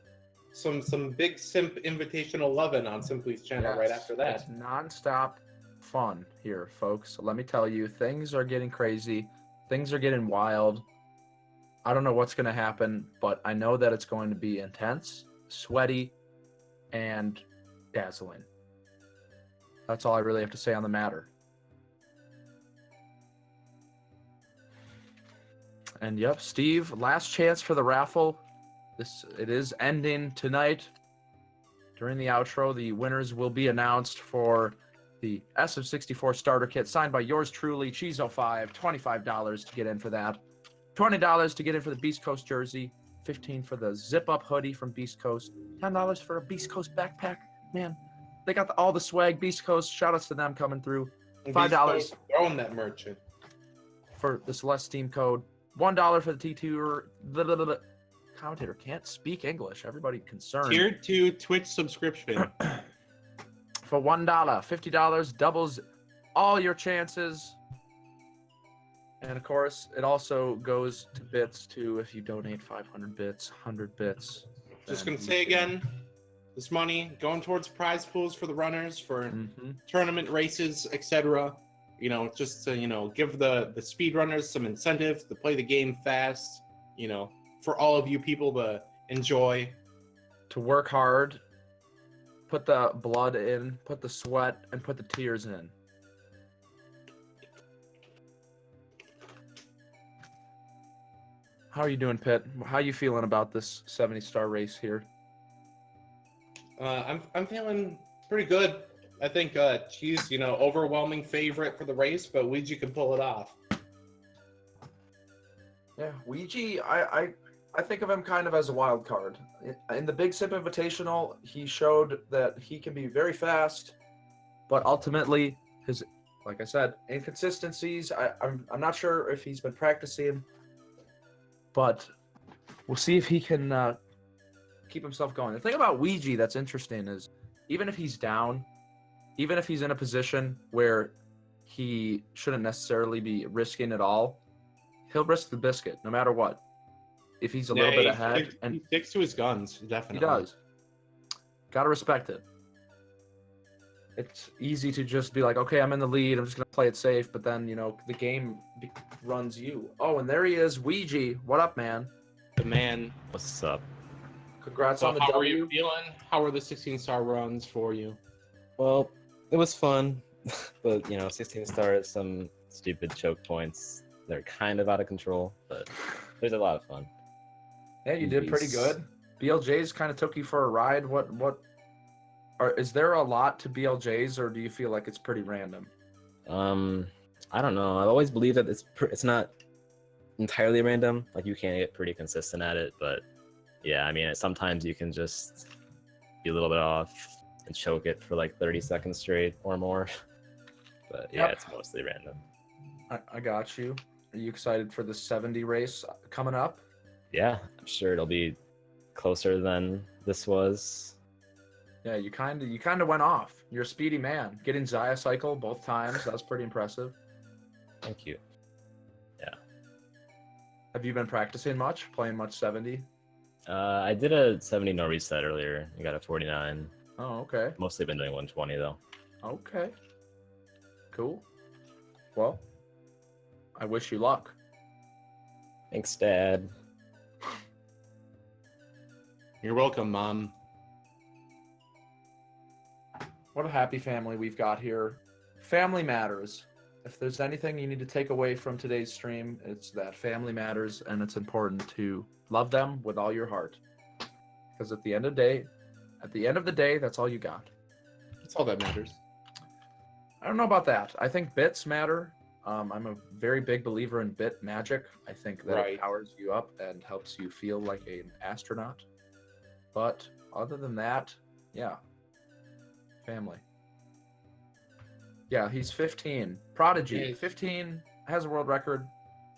some big Simp Invitational 11 on Simply's channel right Yes, after that. It's nonstop fun here, folks. Let me tell you, things are getting crazy. Things are getting wild. I don't know what's going to happen, but I know that it's going to be intense, sweaty, and dazzling. That's all I really have to say on the matter. And yep, Steve, last chance for the raffle. It is ending tonight. during the outro, the winners will be announced for the SF64 starter kit signed by yours truly, Cheese05. $25 to get in for that. $20 to get in for the Beast Coast jersey. $15 for the zip-up hoodie from Beast Coast. $10 for a Beast Coast backpack. Man, they got all the swag. Beast Coast, shout-outs to them coming through. $5 throwing that merchant for the Celeste Steam code. $1 for the T2. The commentator can't speak English. Everybody concerned. Tier 2 Twitch subscription. For $1, $50 doubles all your chances. And of course, it also goes to bits too. If you donate 500 bits, 100 bits. Just gonna say again, this money going towards prize pools for the runners, for tournament races, etc. You know, just to give the speedrunners some incentive to play the game fast. You know, for all of you people to enjoy, to work hard, put the blood in, put the sweat, and put the tears in. How are you doing, Pitt? How are you feeling about this 70-star race here? I'm feeling pretty good. I think Cheese, overwhelming favorite for the race, but Weegee can pull it off. Yeah, Weegee, I think of him kind of as a wild card. In the Big Sip Invitational, he showed that he can be very fast, but ultimately his, like I said, inconsistencies. I'm not sure if he's been practicing, but we'll see if he can keep himself going. The thing about Weegee that's interesting is even if he's down, even if he's in a position where he shouldn't necessarily be risking it all, he'll risk the biscuit no matter what. If he's a little bit ahead, and he sticks to his guns, definitely. He does. Gotta respect it. It's easy to just be like, okay, I'm in the lead, I'm just gonna play it safe, but then the game runs you. Oh, and there he is, Weegee. What up, man? The man. What's up? Congrats So on the how W. are you feeling? How are the 16-star runs for you? Well, it was fun, but 16 stars, some stupid choke points. They're kind of out of control, but there's a lot of fun. Yeah, you did pretty good. BLJs kind of took you for a ride. Is there a lot to BLJs, or do you feel like it's pretty random? I don't know. I've always believed that it's not entirely random. Like, you can get pretty consistent at it, but yeah, I mean, sometimes you can just be a little bit off and choke it for like 30 seconds straight or more. But yeah, It's mostly random. I got you. Are you excited for the 70 race coming up? Yeah, I'm sure it'll be closer than this was. Yeah, you kind of went off. You're a speedy man. Getting Zaya cycle both times, that was pretty impressive. Thank you. Yeah. Have you been practicing much? Playing much 70? I did a 70 no reset earlier. I got a 49. Oh, okay. Mostly been doing 120 though. Okay. Cool. Well, I wish you luck. Thanks, Dad. You're welcome, Mom. What a happy family we've got here. Family matters. If there's anything you need to take away from today's stream, it's that family matters, and it's important to love them with all your heart. Because at the end of the day, that's all you got. That's all that matters. I don't know about that. I think bits matter. I'm a very big believer in bit magic. I think that it powers you up and helps you feel like an astronaut. But other than that, yeah. Family. Yeah, he's 15. Prodigy. 15, has a world record,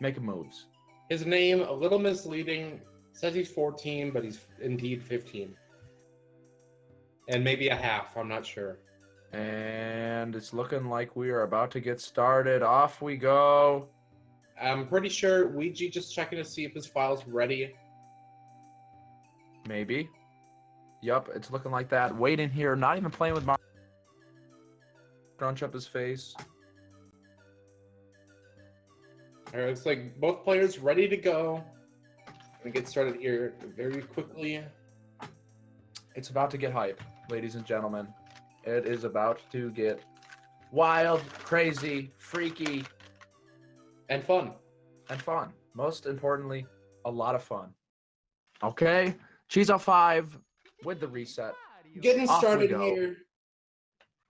making moves. His name, a little misleading, says he's 14, but he's indeed 15. And maybe a half, I'm not sure. And it's looking like we are about to get started. Off we go. I'm pretty sure Weegee just checking to see if his file's ready. Maybe. Yup, it's looking like that. Waiting here, not even playing with Mario. Crunch up his face. All right, looks like both players ready to go. Gonna get started here very quickly. It's about to get hype, ladies and gentlemen. It is about to get wild, crazy, freaky, and fun. And fun. Most importantly, a lot of fun. Okay, Cheese05 with the reset. Getting Off we started go. here.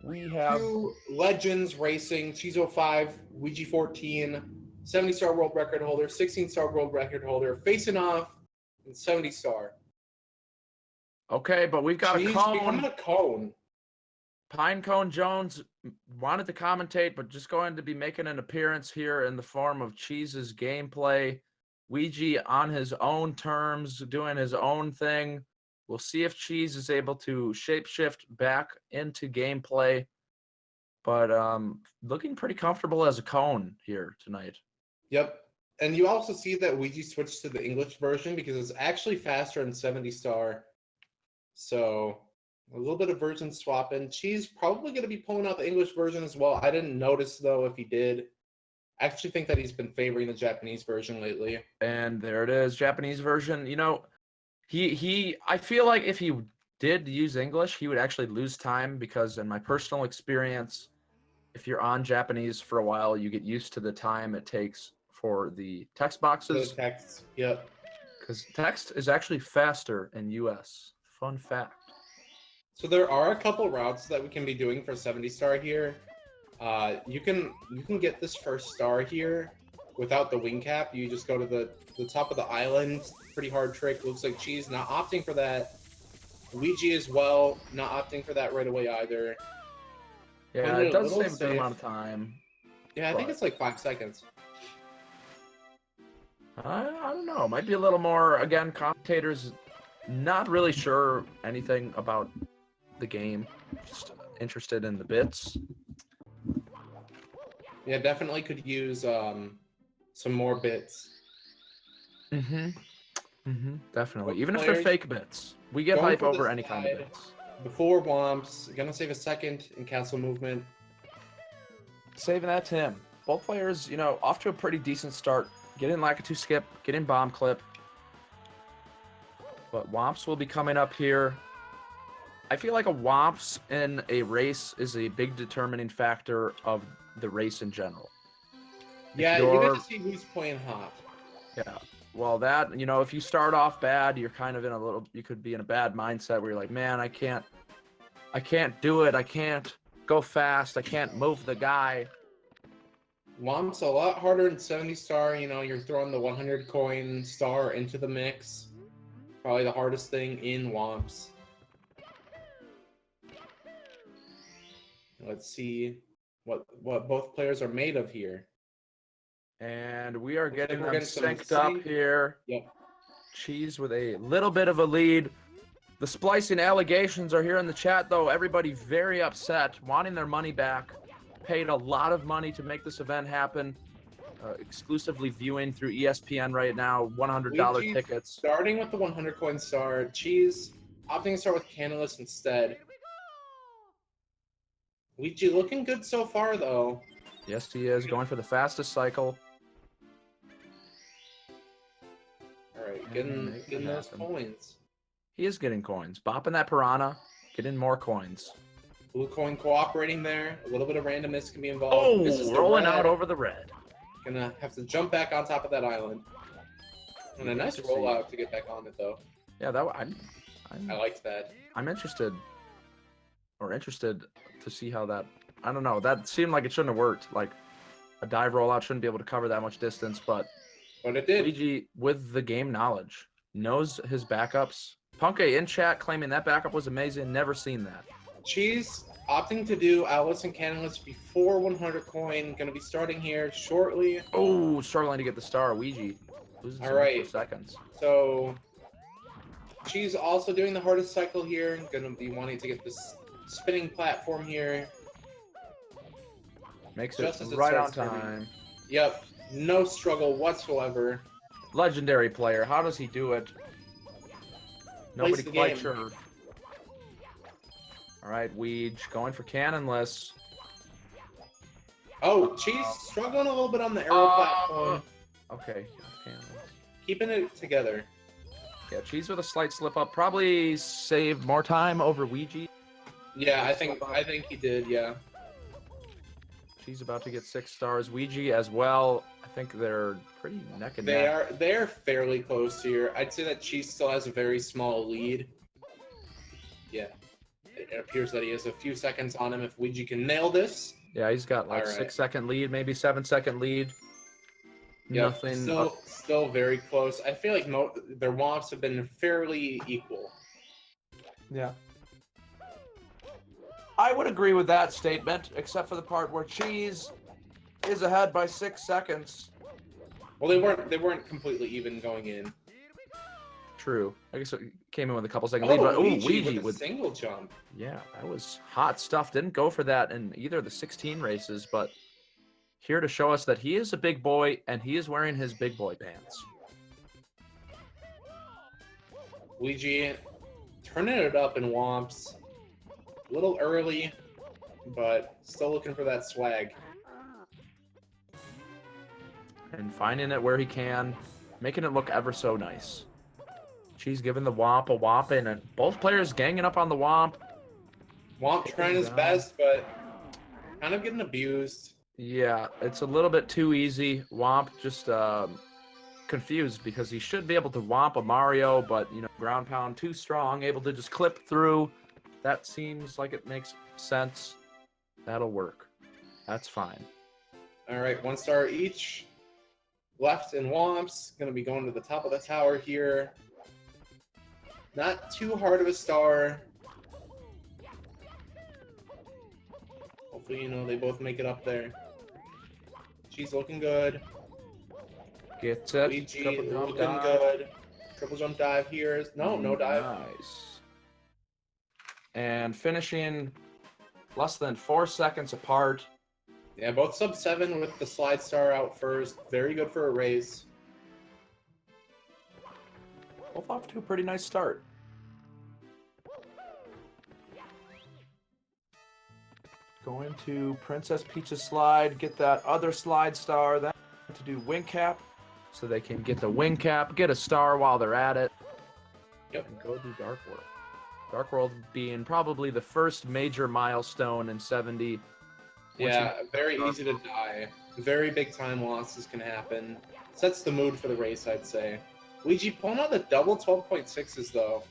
We have Two legends racing, Cheese05, Weegee14, 70-star world record holder, 16-star world record holder, facing off in 70-star. okay, but we've got a Cheese cone. becoming a cone. Pinecone Jones wanted to commentate, but just going to be making an appearance here in the form of Cheese's gameplay. Weegee on his own terms, doing his own thing. We'll see if Cheese is able to shapeshift back into gameplay. But looking pretty comfortable as a cone here tonight. Yep. And you also see that Weegee switched to the English version because it's actually faster in 70-star. So a little bit of version swapping. Cheese probably going to be pulling out the English version as well. I didn't notice, though, if he did. I actually think that he's been favoring the Japanese version lately. And there it is, Japanese version. You know, I feel like if he did use English, he would actually lose time because in my personal experience, if you're on Japanese for a while, you get used to the time it takes for the text So the boxes. text, yep. Because text is actually faster in US. Fun fact. So there are a couple routes that we can be doing for 70-star here. You can get this first star here without the wing cap. You just go to the top of the island. Pretty hard trick. Looks like Cheese not opting for that. Weegee as well, not opting for that right away either. Yeah, Playing it a does little save a good amount of safe. time. Yeah, I think But- it's like 5 seconds. I don't know. Might be a little more. Again, commentators not really sure anything about the game. Just interested in the bits. Yeah, definitely could use some more bits. Definitely. Both Even if they're players fake bits. We get going hype for the over any kind of side. bits. Before Womps, gonna save a second in castle movement. Saving that to him. Both players, you know, off to a pretty decent start. Get in Lakitu skip, get in bomb clip. But Womps will be coming up here. I feel like a Womps in a race is a big determining factor of the race in general. Yeah, you you're- get to see who's playing hot. Yeah. Well, that, you know, if you start off bad, you're kind of in a little, you could be in a bad mindset where you're like, man, I can't do it. I can't go fast. I can't move the guy. Womp's a lot harder in 70-star. You know, you're throwing the 100 coin star into the mix. Probably the hardest thing in Womps. Let's see what both players are made of here. And we are Looks like getting we're them getting some synced up sync. here. Yep. Cheese with a little bit of a lead. The splicing allegations are here in the chat, though. Everybody very upset, wanting their money back. Paid a lot of money to make this event happen. Exclusively viewing through ESPN right now. $100 Weegee tickets. Starting with the 100 coin star. Cheese opting to start with Canalus instead. Weegee looking good so far, though. Yes, he is going for the fastest cycle. All right, And getting making it those happen. coins. He is getting coins. Bopping that piranha. Getting more coins. Blue coin cooperating there. A little bit of randomness can be involved. Oh, This is the rolling red. out over the red. Gonna have to jump back on top of that island. And a nice Good to see. rollout to get back on it, though. Yeah, that I liked that. I'm interested to see how that. I don't know. That seemed like it shouldn't have worked. Like a dive rollout shouldn't be able to cover that much distance, but But it did. Weegee, with the game knowledge, knows his backups. Punke in chat claiming that backup was amazing. Never seen that. Cheese opting to do Alice and Canalus before 100 coin. Gonna be starting here shortly. Oh, struggling to get the star. Weegee losing some Alright. extra seconds. So Cheese also doing the hardest cycle here. Gonna be wanting to get this spinning platform here. Makes Just it as it right on starts turning. time. Yep, no struggle whatsoever. Legendary player. How does he do it? Nobody the quite game. sure. All right, Weegee going for cannonless. Oh, Cheese struggling a little bit on the arrow platform. Okay, cannonless. Keeping it together. Yeah, Cheese with a slight slip up. Probably saved more time over Weegee. Yeah, I think he did, yeah. Cheese about to get 6 stars. Weegee as well. I think they're pretty neck and They neck. are fairly close here. I'd say that Cheese still has a very small lead. Yeah. It appears that he has a few seconds on him if Weegee can nail this. Yeah, he's got like All right. 6-second lead, maybe 7-second lead. Yep, Nothing. still very close. I feel like their womps have been fairly equal. Yeah. I would agree with that statement, except for the part where Cheese is ahead by 6 seconds. Well, they weren't completely even going in. True. I guess it came in with a couple second lead, but Weegee with single jump. yeah, that was hot stuff. Didn't go for that in either of the 16 races, but here to show us that he is a big boy and he is wearing his big boy pants. Weegee turning it up in womps. A little early, but still looking for that swag. And finding it where he can, making it look ever so nice. Cheese giving the Womp a whopping, and both players ganging up on the Womp. Womp trying his best, but kind of getting abused. Yeah, it's a little bit too easy. Womp just confused because he should be able to Womp a Mario, but, you know, ground pound too strong, able to just clip through. That seems like it makes sense. That'll work. That's fine. All right, 1 star each. Left and Womps. Going to be going to the top of the tower here. Not too hard of a star. Hopefully, you know, they both make it up there. She's looking good. Gets it. Weegee looking good. Triple jump dive here. No dive. Nice. And finishing less than 4 seconds apart. Yeah, both sub 7 with the slide star out first. Very good for a race. Both off to a pretty nice start. Going to Princess Peach's slide, get that other slide star, then to do wing cap, so they can get the wing cap, get a star while they're at it. Yep. And go do Dark World. Dark World being probably the first major milestone in 70. Yeah, very easy to die. Very big time losses can happen. Sets the mood for the race, I'd say. Weegee pulling out the double 12.6s, though.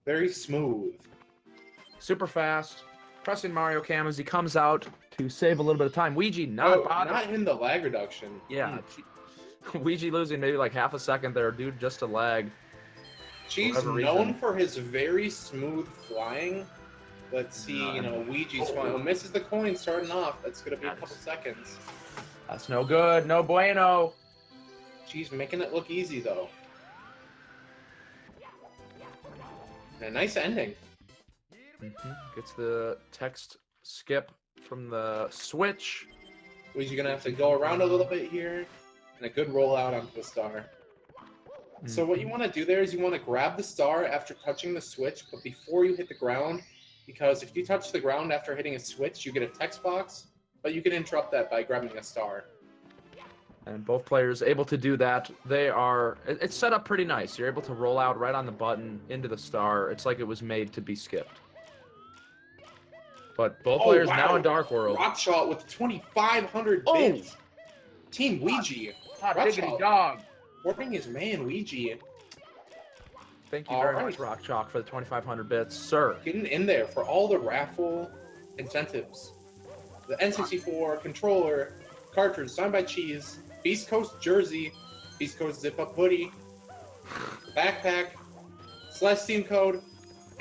Very smooth. Super fast. Pressing Mario Cam as he comes out to save a little bit of time. Weegee not bothering. Not in the lag reduction. Yeah. Weegee losing maybe like half a second there due just to lag. She's known for his very smooth flying. Let's see, you know, Weegee's flying. Oh, misses the coin starting off. That's going to be a couple seconds. That's no good. No bueno. She's making it look easy, though. And a nice ending. Gets the text skip from the switch. Weegee going to have to go around a little bit here. And a good rollout onto the star. So what you want to do there is you want to grab the star after touching the switch, but before you hit the ground, because if you touch the ground after hitting a switch, you get a text box, but you can interrupt that by grabbing a star. And both players able to do that. It's set up pretty nice. You're able to roll out right on the button into the star. It's like it was made to be skipped. But both players now in Dark World. Rock shot with 2,500 bits. Team Weegee. Hot diggity dog. Supporting his man, Weegee. Thank you very much, Rock Chalk, for the 2,500 bits, sir. Getting in there for all the raffle incentives. The N64 controller, cartridge signed by Cheese, Beast Coast jersey, Beast Coast zip-up hoodie, backpack, Steam code,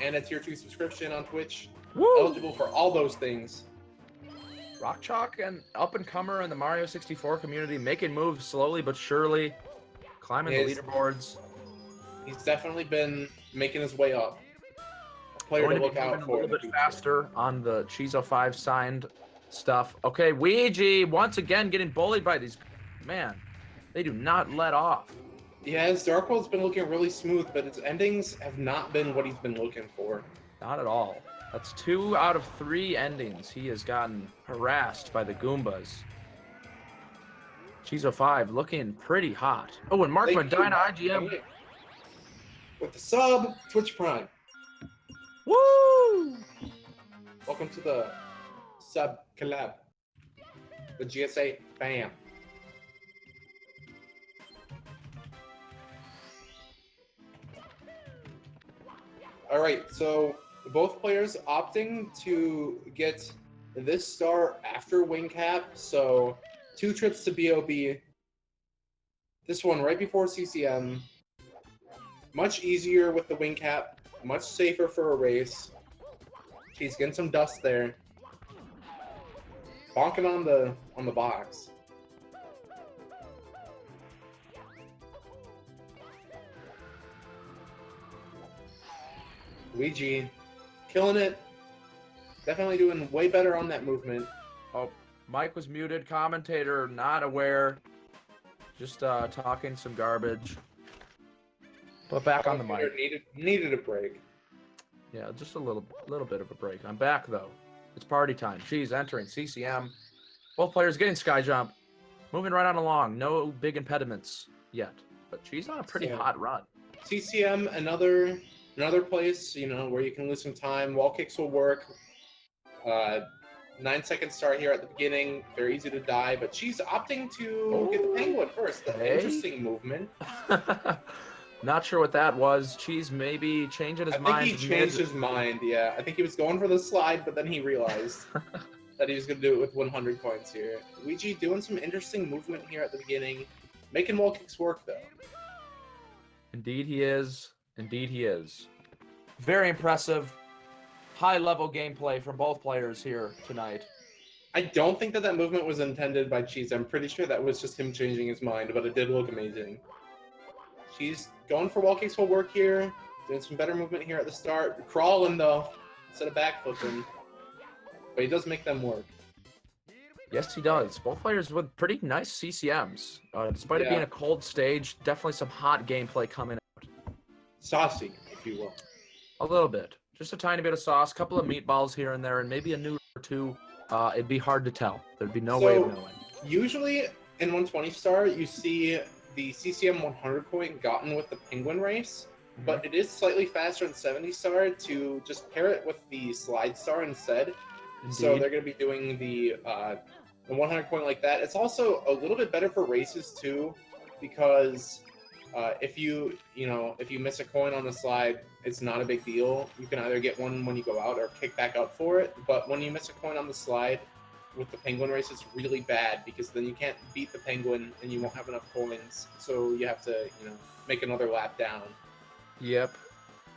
and a tier 2 subscription on Twitch. Woo! Eligible for all those things. Rock Chalk, and up-and-comer in the Mario 64 community, making moves slowly but surely, climbing the leaderboards. He's definitely been making his way up. A player to look out for. A little bit faster on the Cheese05 signed stuff. Okay, Weegee once again getting bullied by these. Man, they do not let off. Yeah, his Dark World's been looking really smooth, but his endings have not been what he's been looking for. Not at all. That's 2 out of 3 endings. He has gotten harassed by the Goombas. Cheese05 looking pretty hot. Oh, and Mark Medina, IGM. With the sub, Twitch Prime. Woo! Welcome to the sub collab. The GSA fam. All right, so both players opting to get this star after wing cap. So 2 trips to BOB. This one right before CCM. Much easier with the wing cap. Much safer for a race. She's getting some dust there. Bonking on the box. Weegee, killing it. Definitely doing way better on that movement. Oh, Mike was muted. Commentator not aware. Just talking some garbage. But back on the mic. Needed a break. Yeah, just a little bit of a break. I'm back though. It's party time. She's entering CCM. Both players getting sky jump. Moving right on along. No big impediments yet. But she's on a pretty hot run. CCM, another place, you know, where you can lose some time. Wall kicks will work. 9-second start here at the beginning. Very easy to die, but she's opting to get the penguin first. Interesting movement. Not sure what that was. Cheese maybe changing his mind. I think he changed his mind, yeah. I think he was going for the slide, but then he realized that he was going to do it with 100 coins here. Weegee doing some interesting movement here at the beginning. Making wall kicks work, though. Indeed he is. Indeed he is. Very impressive. High-level gameplay from both players here tonight. I don't think that movement was intended by Cheese. I'm pretty sure that was just him changing his mind, but it did look amazing. She's going for wall kicks will work here. Doing some better movement here at the start. Crawling, though, instead of backflipping. But he does make them work. Yes, he does. Both players with pretty nice CCMs. Despite it being a cold stage, definitely some hot gameplay coming out. Saucy, if you will. A little bit. Just a tiny bit of sauce, couple of meatballs here and there, and maybe a noodle or two. It'd be hard to tell. There'd be no way of knowing. Usually in 120 star, you see the CCM 100 coin gotten with the penguin race, but it is slightly faster in 70 star to just pair it with the slide star instead. Indeed. So they're going to be doing the 100 coin like that. It's also a little bit better for races too, because if you miss a coin on the slide, it's not a big deal. You can either get one when you go out or kick back up for it. But when you miss a coin on the slide with the penguin race, it's really bad because then you can't beat the penguin and you won't have enough coins. So you have to, make another lap down. Yep.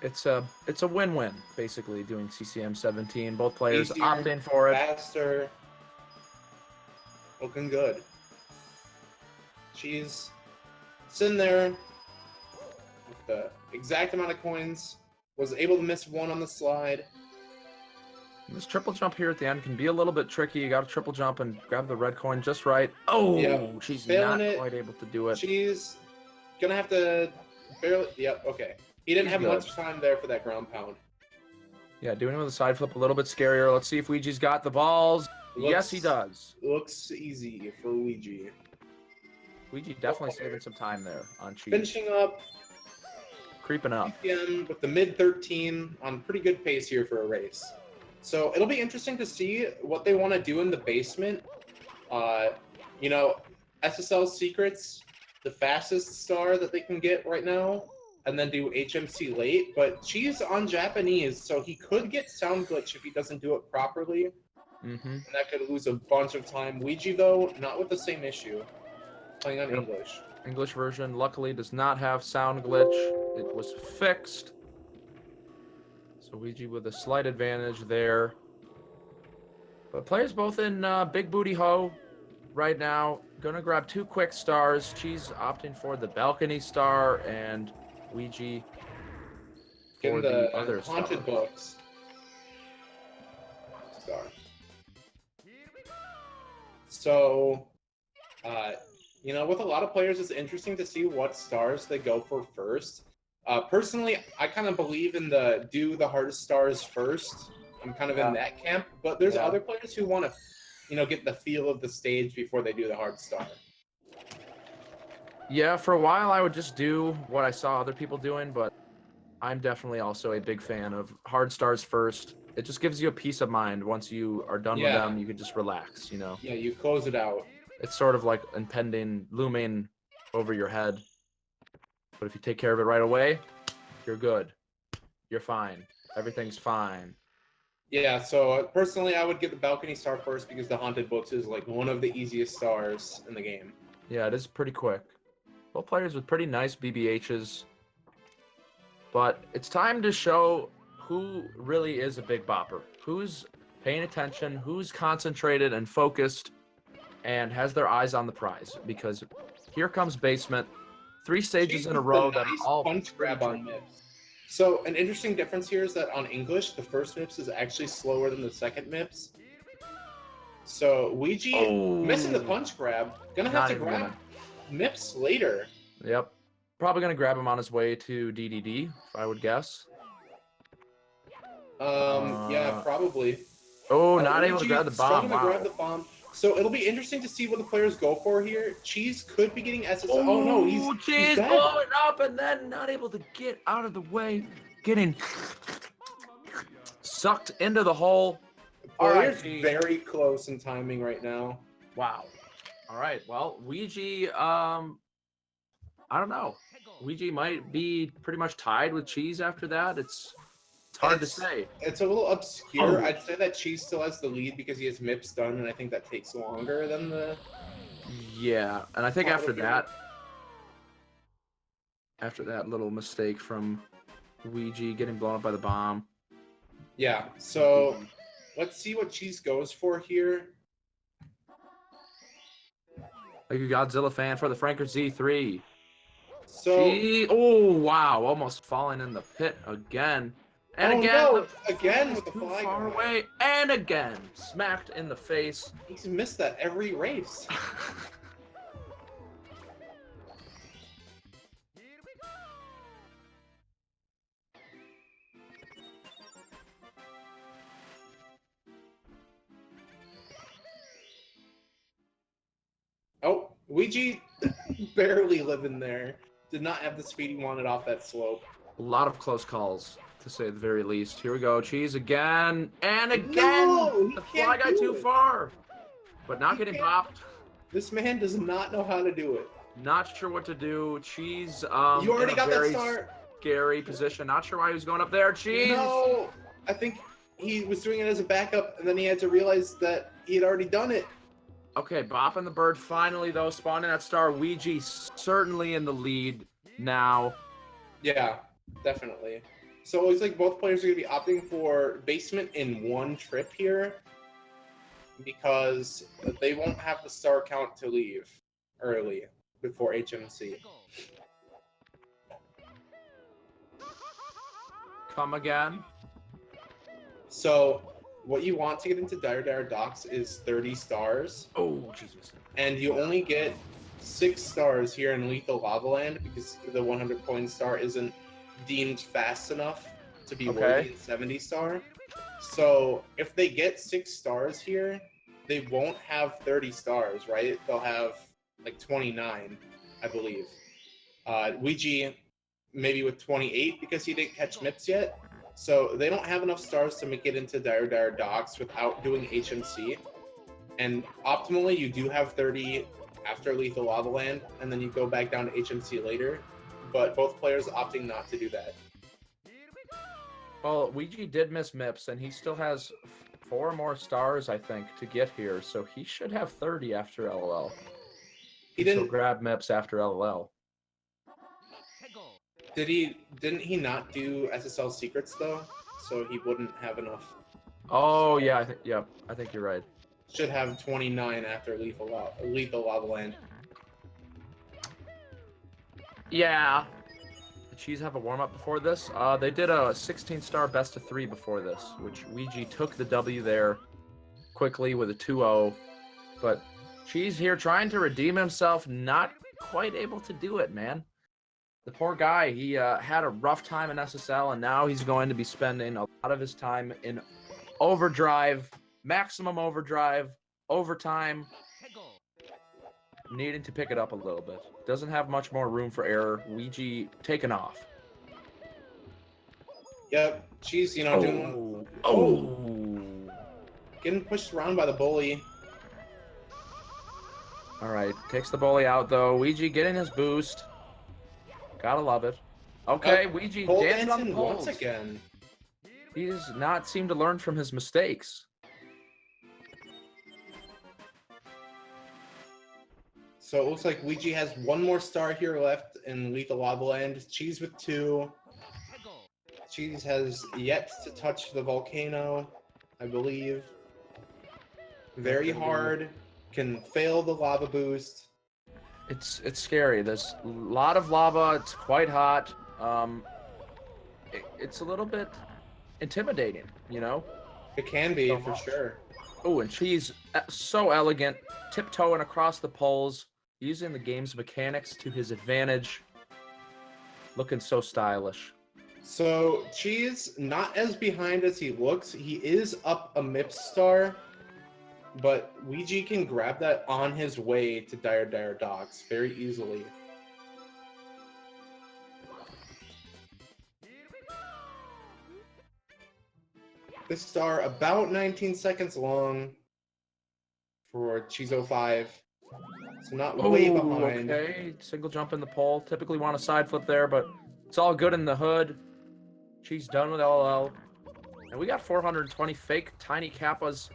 It's a win-win, basically, doing CCM 17. Both players Easier, opt in for it. Faster. Looking good. She's sitting there with the exact amount of coins. Was able to miss one on the slide. This triple jump here at the end can be a little bit tricky. You got to triple jump and grab the red coin just right. Oh, yep. She's Failing not it. quite able to do it. She's gonna have to barely. Yep. Okay. He didn't have Good. much time there for that ground pound. Yeah, doing it with a side flip a little bit scarier. Let's see if Weegee's got the balls. Yes, he does. Looks easy for Weegee. Weegee definitely saving some time there on Cheese. Finishing up. Creeping up. BPM with the mid 13 on pretty good pace here for a race. So it'll be interesting to see what they want to do in the basement. SSL Secrets, the fastest star that they can get right now, and then do HMC late. But Cheese on Japanese, so he could get sound glitch if he doesn't do it properly. And that could lose a bunch of time. Weegee, though, not with the same issue. Playing on English. English version, luckily, does not have sound glitch. It was fixed. So Weegee with a slight advantage there. But players both in Big Booty Ho right now. Gonna grab 2 quick stars. Cheese opting for the balcony star, and Weegee for the other haunted star. books. Star. So, with a lot of players, it's interesting to see what stars they go for first. Personally, I kind of believe in do the hardest stars first. I'm kind of in that camp, but there's other players who want to, get the feel of the stage before they do the hard star. Yeah, for a while I would just do what I saw other people doing, but I'm definitely also a big fan of hard stars first. It just gives you a peace of mind. Once you are done with them, you can just relax, Yeah, you close it out. It's sort of like looming over your head. But if you take care of it right away, you're good. you're fine. Everything's fine. Yeah, so personally, I would get the balcony star first because the haunted books is like one of the easiest stars in the game. Yeah, it is pretty quick. Both players with pretty nice BBHs. But it's time to show who really is a big bopper. Who's paying attention, who's concentrated and focused, and has their eyes on the prize. Because here comes Basement. 3 stages in a row that are all punch grab on MIPS. So an interesting difference here is that on English, the first MIPS is actually slower than the second MIPS. So Weegee missing the punch grab, gonna have to grab MIPS later. Yep. Probably gonna grab him on his way to DDD, if I would guess. Yeah, probably. Oh, not able to grab the bomb. Struggling to Wow. grab the bomb. So it'll be interesting to see what the players go for here. Cheese could be getting SSL. Oh no, he's Cheese dead. blowing up and then not able to get out of the way, getting sucked into the hole. Players very close in timing right now. Wow. All right. Well, Weegee, I don't know. Weegee might be pretty much tied with Cheese after that. It's hard to say. It's a little obscure. I'd say that Cheese still has the lead because he has MIPS done, and I think that takes longer than the... Yeah, and I think after that little mistake from Weegee getting blown up by the bomb. Yeah, so let's see what Cheese goes for here. Like a Godzilla fan for the Franker Z3. So... Oh, wow. Almost falling in the pit again. And again with the too fly far guy. away. And again, smacked in the face. He's missed that every race. Oh, Weegee barely living there. Did not have the speed he wanted off that slope. A lot of close calls, to say the very least. Here we go. Cheese again. And again. No, the fly guy too far. But not getting popped. This man does not know how to do it. Not sure what to do. Cheese, you already got that very start. Scary position. Not sure why he was going up there. Cheese. No, I think he was doing it as a backup, and then he had to realize that he had already done it. Okay, bopping the bird finally, though, spawning that star. Weegee certainly in the lead now. Yeah, definitely. So it looks like both players are going to be opting for basement in one trip here because they won't have the star count to leave early before HMC. Come again. So what you want to get into Dire Docks is 30 stars. Oh, Jesus. And you only get 6 stars here in Lethal Lava Land because the 100 coin star isn't deemed fast enough to be worthy in 70 star. So if they get 6 stars here, they won't have 30 stars, right? They'll have like 29, I believe. Weegee maybe with 28 because he didn't catch MIPS yet. So they don't have enough stars to make it into Dire Docks without doing HMC. And optimally, you do have 30 after Lethal Lava Land, and then you go back down to HMC later. But both players opting not to do that. Well, Weegee did miss MIPS, and he still has 4 more stars, I think, to get here. So he should have 30 after LOL. He didn't grab MIPS after LOL. Didn't he not do SSL secrets though? So he wouldn't have enough. Oh yeah, I think you're right. Should have 29 after Lethal Lava Land. Yeah. Did Cheese have a warm-up before this? They did a 16-star best of 3 before this, which Weegee took the W there quickly with a 2-0. But Cheese here trying to redeem himself, not quite able to do it, man. The poor guy, he had a rough time in SSL, and now he's going to be spending a lot of his time in overdrive, maximum overdrive, overtime, needing to pick it up a little bit. Doesn't have much more room for error. Weegee taken off. Yep, Cheese, doing... Getting pushed around by the bully. All right, takes the bully out, though. Weegee getting his boost. Gotta love it. Okay, Weegee Pole dancing on the dancing poles. once again. He does not seem to learn from his mistakes. So it looks like Weegee has one more star here left in Lethal Lava Land. Cheese with 2. Cheese has yet to touch the volcano, I believe. Very hard. Can fail the lava boost. It's scary. There's a lot of lava. It's quite hot. It's a little bit intimidating, you know? It can be, So for much. sure. Oh, and she's so elegant, tiptoeing across the poles, using the game's mechanics to his advantage. Looking so stylish. So Cheese, not as behind as he looks. He is up a MIP star, but Weegee can grab that on his way to Dire Docks very easily. This star about 19 seconds long for Cheese05. So not way behind. Okay. Single jump in the pole. Typically want a side flip there, but it's all good in the hood. She's done with LL. And we got 420 fake tiny kappas,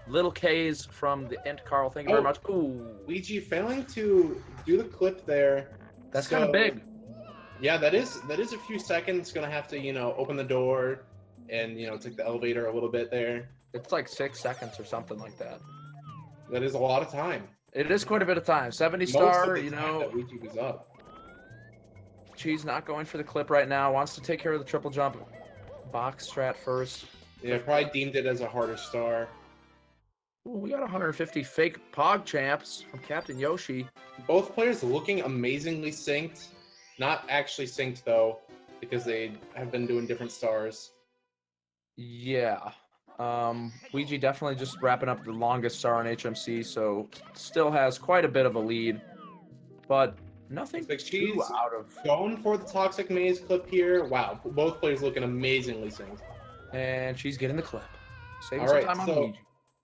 little Ks from the Int Carl. Thank you very much. Ooh. Weegee failing to do the clip there. That's kind of big. Yeah, that is a few seconds. Gonna have to, open the door and, take the elevator a little bit there. It's like 6 seconds or something like that. That is a lot of time. It is quite a bit of time. 70 Most star, of the time that Weegee was up. She's not going for the clip right now. Wants to take care of the triple jump. Box strat first. Yeah, probably deemed it as a harder star. Ooh, we got 150 fake Pog champs from Captain Yoshi. Both players looking amazingly synced. Not actually synced, though, because they have been doing different stars. Yeah. Weegee definitely just wrapping up the longest star on HMC, so still has quite a bit of a lead. But nothing Like too out of... Going for the Toxic Maze clip here. Wow, both players looking amazingly synced. And she's getting the clip. Saving All some right, time on so Weegee.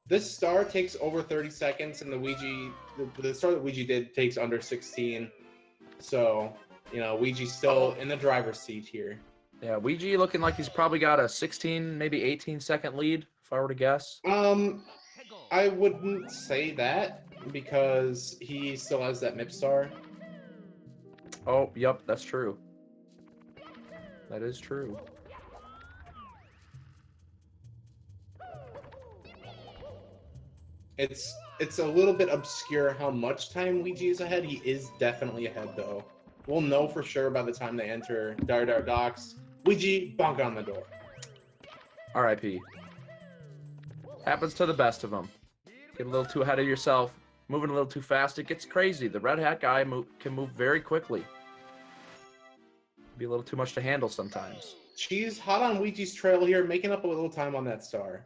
this star takes over 30 seconds, and the star that Weegee did takes under 16. So, Weegee's still in the driver's seat here. Yeah, Weegee looking like he's probably got a 16, maybe 18-second lead, if I were to guess. I wouldn't say that because he still has that MIP star. Oh, yep, that's true. That is true. It's a little bit obscure how much time Weegee is ahead. He is definitely ahead, though. We'll know for sure by the time they enter Dire Docks. Weegee, bonk on the door. R.I.P. Happens to the best of them. Get a little too ahead of yourself, moving a little too fast, it gets crazy. The red hat guy can move very quickly. Be a little too much to handle sometimes. Cheese hot on Weegee's trail here, making up a little time on that star.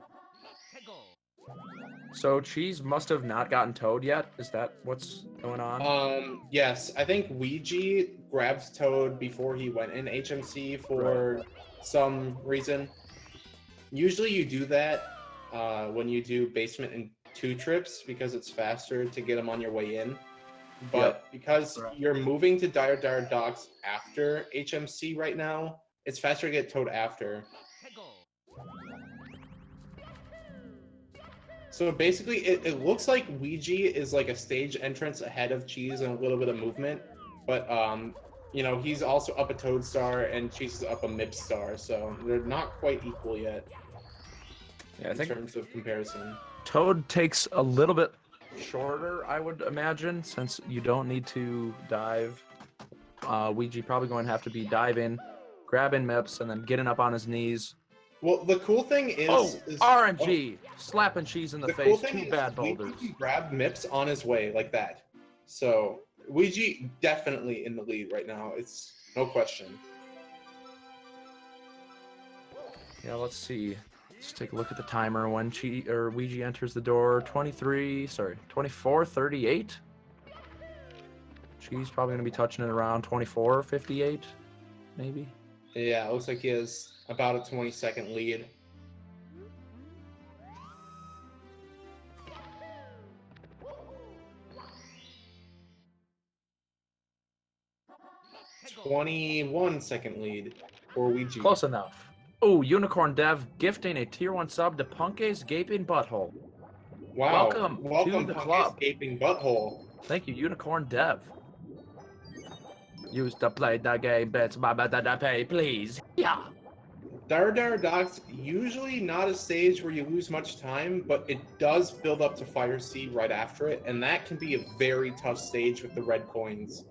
So Cheese must have not gotten Toad yet? Is that what's going on? Yes, I think Weegee grabbed Toad before he went in HMC for some reason. Usually you do that when you do basement in 2 trips because it's faster to get them on your way in. But because you're moving to Dire Docks after HMC right now, it's faster to get Toad after. So basically, it looks like Weegee is like a stage entrance ahead of Cheese and a little bit of movement. But, he's also up a Toad star and Cheese is up a MIP star. So they're not quite equal yet in terms of comparison. Toad takes a little bit shorter, I would imagine, since you don't need to dive. Weegee probably going to have to be diving, grabbing MIPs, and then getting up on his knees. Well, the cool thing is... RNG! Slapping Cheese in the face, cool thing 2 bad Weegee boulders. grabbed MIPS on his way like that. So, Weegee definitely in the lead right now. It's no question. Yeah, let's see. Let's take a look at the timer when Weegee enters the door. 24:38. Cheese probably gonna be touching it around 24:58, maybe. Yeah, it looks like he has about a 20-second lead. 21-second lead for Weegee. Close enough. Oh, Unicorn Dev gifting a tier 1 sub to Punke's Gaping Butthole. Wow. Welcome to the Punk's club. Gaping Butthole. Thank you, Unicorn Dev. Used to play the game, bets my pay, please. Yeah. Dar Docks, usually not a stage where you lose much time, but it does build up to Fire Sea right after it, and that can be a very tough stage with the red coins.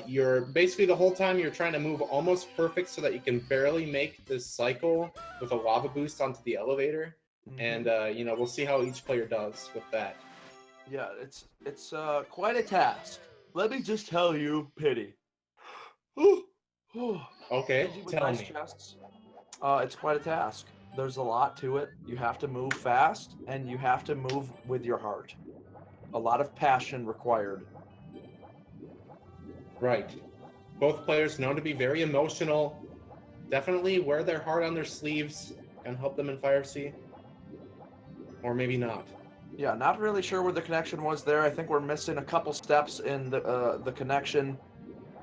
You're basically the whole time you're trying to move almost perfect so that you can barely make this cycle with a lava boost onto the elevator. And you know, we'll see how each player does with that. Yeah, it's quite a task. Let me just tell you, pity. Okay, With tell nice me. chests, it's quite a task. There's a lot to it. You have to move fast, and you have to move with your heart. A lot of passion required. Right. Both players known to be very emotional. Definitely wear their heart on their sleeves and help them in Fire Sea. Or maybe not. Yeah, not really sure where the connection was there. I think we're missing a couple steps in the connection.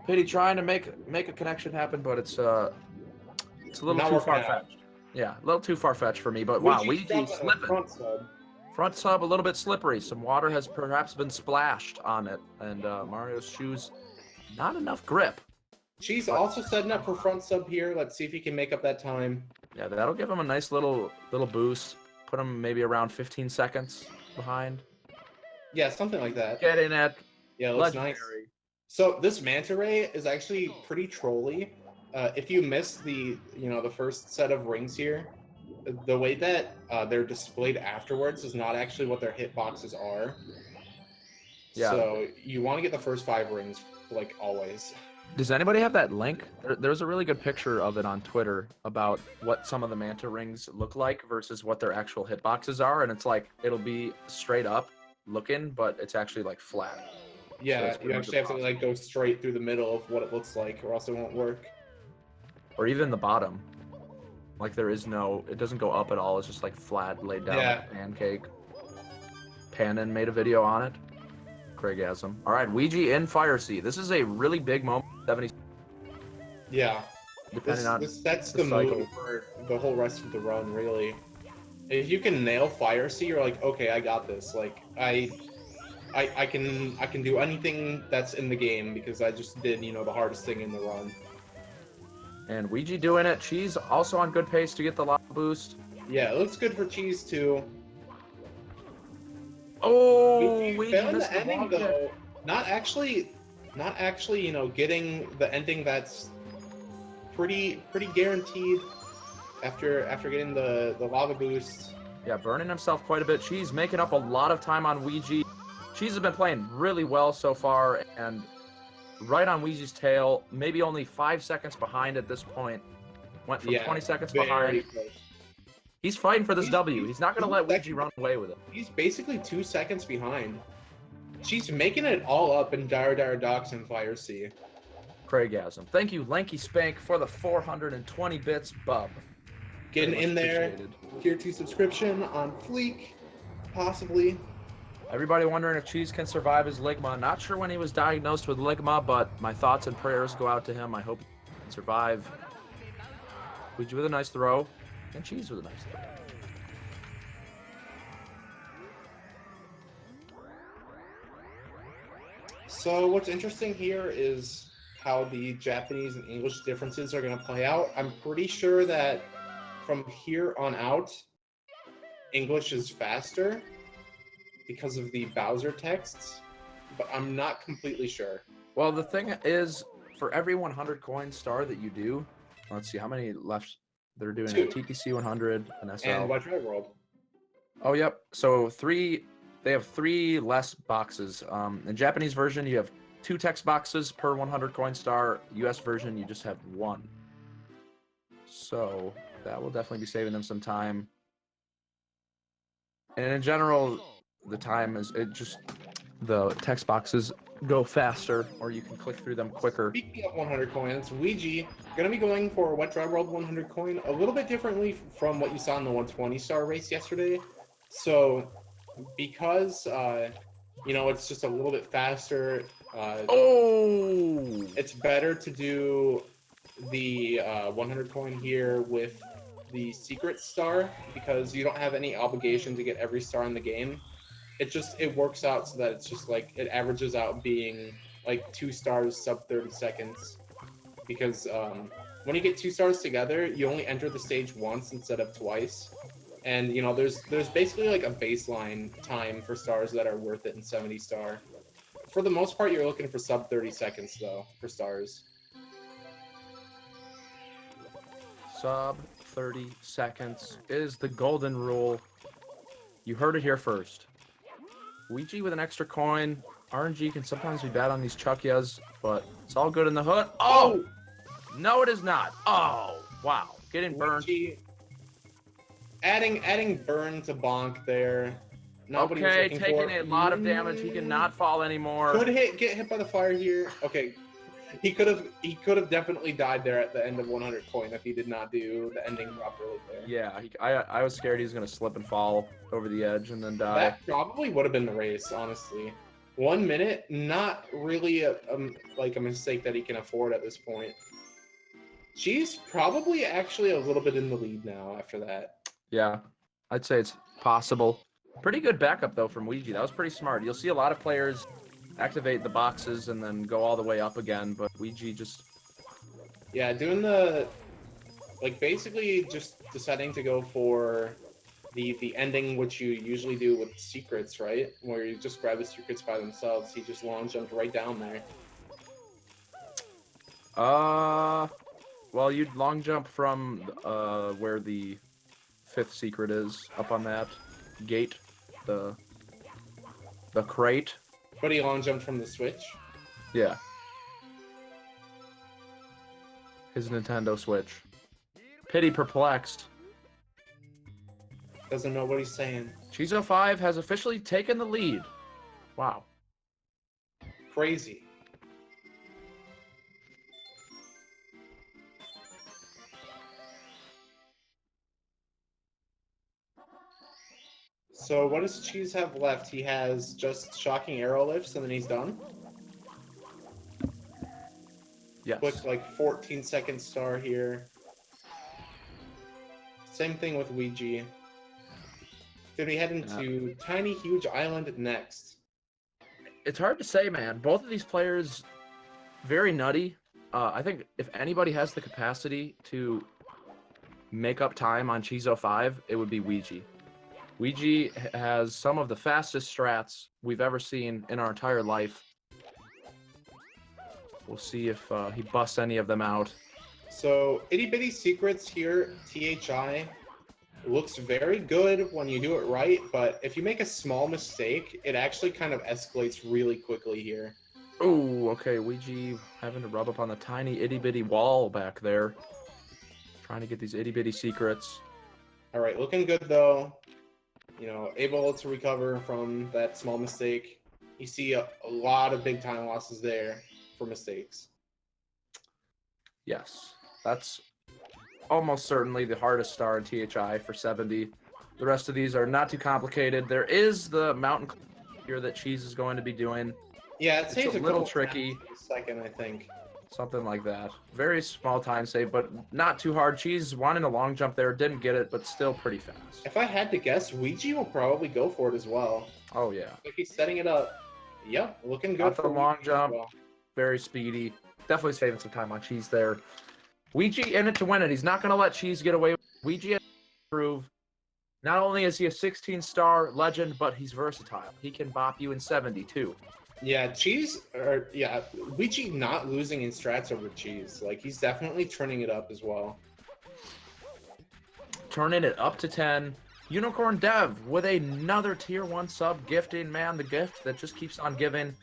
Pity trying to make a connection happen, but it's a little Not too working out. far-fetched. Yeah, a little too far-fetched for me, but wow, Weegee's Weegee struggling with slipping. front sub. Front sub a little bit slippery. Some water has perhaps been splashed on it, and Mario's shoes, not enough grip. Cheese also setting up for front sub here. Let's see if he can make up that time. Yeah, that'll give him a nice little boost. Put him maybe around 15 seconds behind. Yeah, something like that. Getting at Yeah, looks nice. legendary. So this manta ray is actually pretty trolly. If you miss the first set of rings here, the way that they're displayed afterwards is not actually what their hitboxes are. Yeah. So you want to get the first 5 rings, like always. Does anybody have that link? There's a really good picture of it on Twitter about what some of the manta rings look like versus what their actual hitboxes are, and it's like it'll be straight up looking, but it's actually like flat. Yeah, So you actually have to like go straight through the middle of what it looks like, or else it won't work. Or even the bottom. Like it doesn't go up at all. It's just like flat, laid down Yeah. like a pancake. Panin made a video on it. Craigasm. All right, Weegee in Fire Sea. This is a really big moment. 70. Yeah, Depending on this sets the the cycle. mood for the whole rest of the run, really. If you can nail Fire Sea, you're like, okay, I got this. Like, I can do anything that's in the game because I just did, the hardest thing in the run. And Weegee doing it. Cheese also on good pace to get the lava boost. Yeah, it looks good for Cheese too. Oh, Weegee Weegee failing missed the the ending wall kick. though. Not actually, getting the ending that's pretty guaranteed after getting the lava boost. Yeah, burning himself quite a bit. Cheese making up a lot of time on Weegee. Cheese has been playing really well so far, and right on Weegee's tail. Maybe only 5 seconds behind at this point. Went from 20 seconds very behind. close. He's fighting for this He's- W. He's not going to let he's Weegee run away with it. He's basically 2 seconds behind. She's making it all up in Dire Docks and Fire Sea. Craigasm. Thank you, Lanky Spank, for the 420 bits, bub. Getting Very much in there. appreciated. Tier 2 subscription on fleek, possibly. Everybody wondering if Cheese can survive his ligma. Not sure when he was diagnosed with ligma, but my thoughts and prayers go out to him. I hope he can survive. Weegee with a nice throw, and Cheese with a nice throw. So what's interesting here is how the Japanese and English differences are going to play out. I'm pretty sure that from here on out, English is faster because of the Bowser texts, but I'm not completely sure. Well, the thing is, for every 100 coin star that you do, let's see how many left. They're doing a 2. TTC 100, an SL. And Wedge Red World. Oh, yep. So they have 3 less boxes. In Japanese version, you have 2 text boxes per 100 coin star. US version, you just have 1. So that will definitely be saving them some time. And in general, the time is the text boxes go faster, or you can click through them quicker. Speaking of 100 coins, Weegee going to be going for Wet Dry World 100 coin a little bit differently from what you saw in the 120 star race yesterday. So because, it's just a little bit faster, Oh! It's better to do the 100 coin here with the secret star because you don't have any obligation to get every star in the game. It works out so that it's just like it averages out being like 2 stars sub 30 seconds because when you get 2 stars together, you only enter the stage once instead of twice. And you know, there's basically like a baseline time for stars that are worth it in 70 star. For the most part, you're looking for sub 30 seconds though for stars. Sub 30 seconds is the golden rule. You heard it here first. Weegee with an extra coin. RNG can sometimes be bad on these Chuckyas, but it's all good in the hood. Oh! No, it is not. Oh, wow. Getting burned. Weegee, adding burn to bonk there. Not what he was Okay, looking taking for. a lot of damage. He cannot fall anymore. Could get hit by the fire here. Okay, he could have definitely died there at the end of 100 coin if he did not do the ending properly there. Yeah, I was scared he was going to slip and fall over the edge and then die. That probably would have been the race, honestly. 1 minute, not really like a mistake that he can afford at this point. She's probably actually a little bit in the lead now after that. Yeah, I'd say it's possible. Pretty good backup, though, from Weegee. That was pretty smart. You'll see a lot of players activate the boxes and then go all the way up again, but Weegee just... Yeah, doing the... Like, basically just deciding to go for the ending, which you usually do with secrets, right? Where you just grab the secrets by themselves. He just long jumped right down there. Well, you'd long jump from where the 5th secret is, up on that gate, the crate. But he long jumped from the Switch. Yeah. His Nintendo Switch. Pity perplexed. Doesn't know what he's saying. Cheese05 has officially taken the lead. Wow. Crazy. So what does Cheese have left? He has just shocking arrow lifts and then he's done? Yes. Quick, like 14-second star here. Same thing with Weegee. Did we head into Tiny Huge Island next? It's hard to say, man. Both of these players, very nutty. I think if anybody has the capacity to make up time on Cheese05, it would be Weegee. Weegee has some of the fastest strats we've ever seen in our entire life. We'll see if he busts any of them out. So, Itty Bitty Secrets here, THI, looks very good when you do it right, but if you make a small mistake, it actually kind of escalates really quickly here. Oh, okay, Weegee having to rub up on the tiny itty bitty wall back there. Trying to get these itty bitty secrets. Alright, looking good though. You know, able to recover from that small mistake. You see a lot of big time losses there for mistakes. Yes, that's almost certainly the hardest star in THI for 70. The rest of these are not too complicated. There is the mountain here that Cheese is going to be doing. Yeah, it saves a little couple tricky. times a second, I think. Something like that. Very small time save, but not too hard. Cheese wanted a long jump there, didn't get it, but still pretty fast. If I had to guess, Weegee will probably go for it as well. Oh, yeah. If he's setting it up. Yep, looking good Got the for long Weegee as jump. well. Very speedy. Definitely saving some time on Cheese there. Weegee in it to win it. He's not going to let Cheese get away. Weegee has to prove. Not only is he a 16-star legend, but he's versatile. He can bop you in 70, too. Yeah, Weegee not losing in strats over Cheese. Like, he's definitely turning it up as well. Turning it up to 10. Unicorn Dev with another tier 1 sub gifting, man. The gift that just keeps on giving.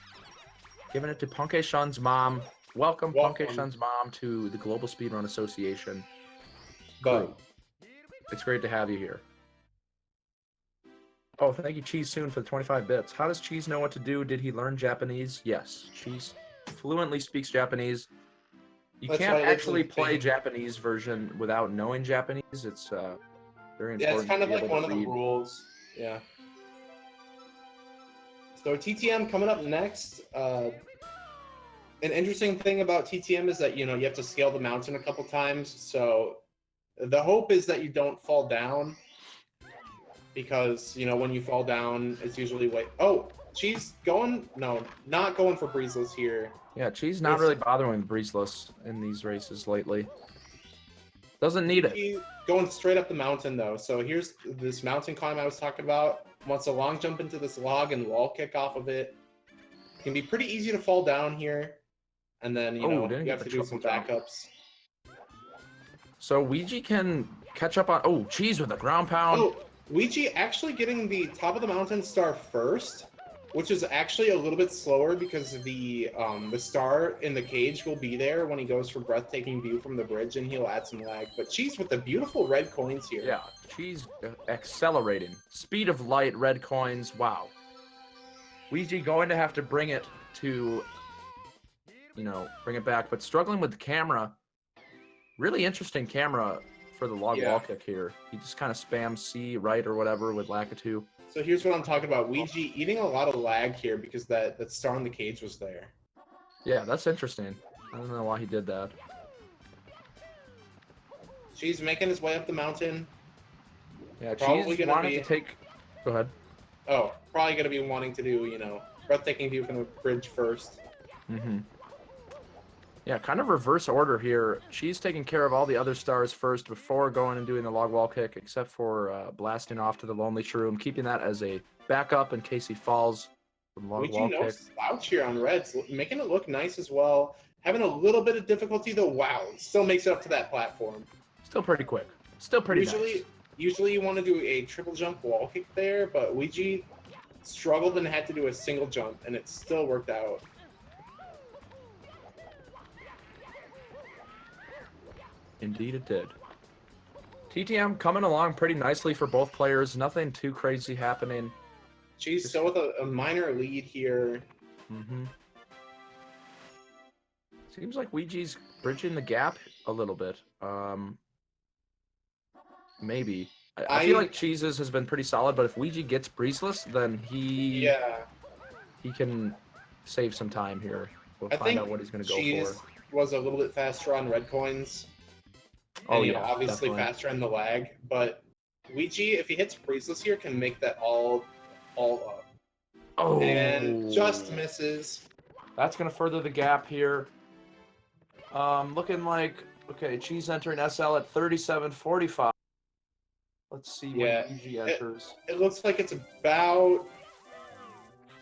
Giving it to Punke Shun's mom. Welcome, Punke Shun's mom, to the Global Speedrun Association. Go. It's great to have you here. Oh, thank you, Cheese Soon, for the 25 bits. How does Cheese know what to do? Did he learn Japanese? Yes, Cheese fluently speaks Japanese. You That's can't why I live actually in play Spain. Japanese version without knowing Japanese. It's very important. Yeah, it's kind to of be like able one to of the read. rules. Yeah. So TTM coming up next. An interesting thing about TTM is that you have to scale the mountain a couple times. So the hope is that you don't fall down, because when you fall down, it's usually Oh, Cheese going? No, not going for breezeless here. Yeah, Cheese not It's- really bothering with breezeless in these races lately. Doesn't need it. He going straight up the mountain though. So here's this mountain climb I was talking about. Wants to long jump into this log and wall kick off of it. It can be pretty easy to fall down here, and then didn't you get have the to do some triple jump. backups. So Weegee can catch up on. Oh, Cheese with a ground pound. Oh, Weegee actually getting the top of the mountain star first, which is actually a little bit slower because the star in the cage will be there when he goes for breathtaking view from the bridge, and he'll add some lag. But Cheese with the beautiful red coins here. Yeah, Cheese accelerating. Speed of light, red coins. Wow. Weegee going to have to bring it to, bring it back, but struggling with the camera. Really interesting camera for the log wall kick here. He just kind of spams C right or whatever with Lakitu. So here's what I'm talking about. Weegee eating a lot of lag here because that star in the cage was there. Yeah, that's interesting. I don't know why he did that. Cheese making his way up the mountain. Yeah, Probably Cheese gonna wanted be- to take. Go ahead. Oh, probably going to be wanting to do, breathtaking view from the bridge first. Mm-hmm. Yeah, kind of reverse order here. Cheese taking care of all the other stars first before going and doing the log wall kick, except for blasting off to the Lonely Shroom, keeping that as a backup in case he falls from log wall Weegee no kick. slouch here on reds, making it look nice as well. Having a little bit of difficulty though. Wow, still makes it up to that platform. Still pretty quick. Still pretty nice. Usually you want to do a triple jump wall kick there, but Weegee struggled and had to do a single jump, and it still worked out. Indeed it did. TTM coming along pretty nicely for both players. Nothing too crazy happening. Cheese still with a minor lead here. Mm-hmm. Seems like Weegee's bridging the gap a little bit. Maybe. I feel like Cheese's has been pretty solid, but if Weegee gets breezeless, then he can save some time here. We'll find out what he's going to go Cheese for. was a little bit faster on red coins. Oh, And, yeah, obviously definitely. faster in the lag. But Weegee, if he hits breezeless here, can make that all up. Oh, And just misses. That's going to further the gap here. Looking like, okay, Cheese entering SL at 37.45. Let's see when Weegee enters. It looks like it's about,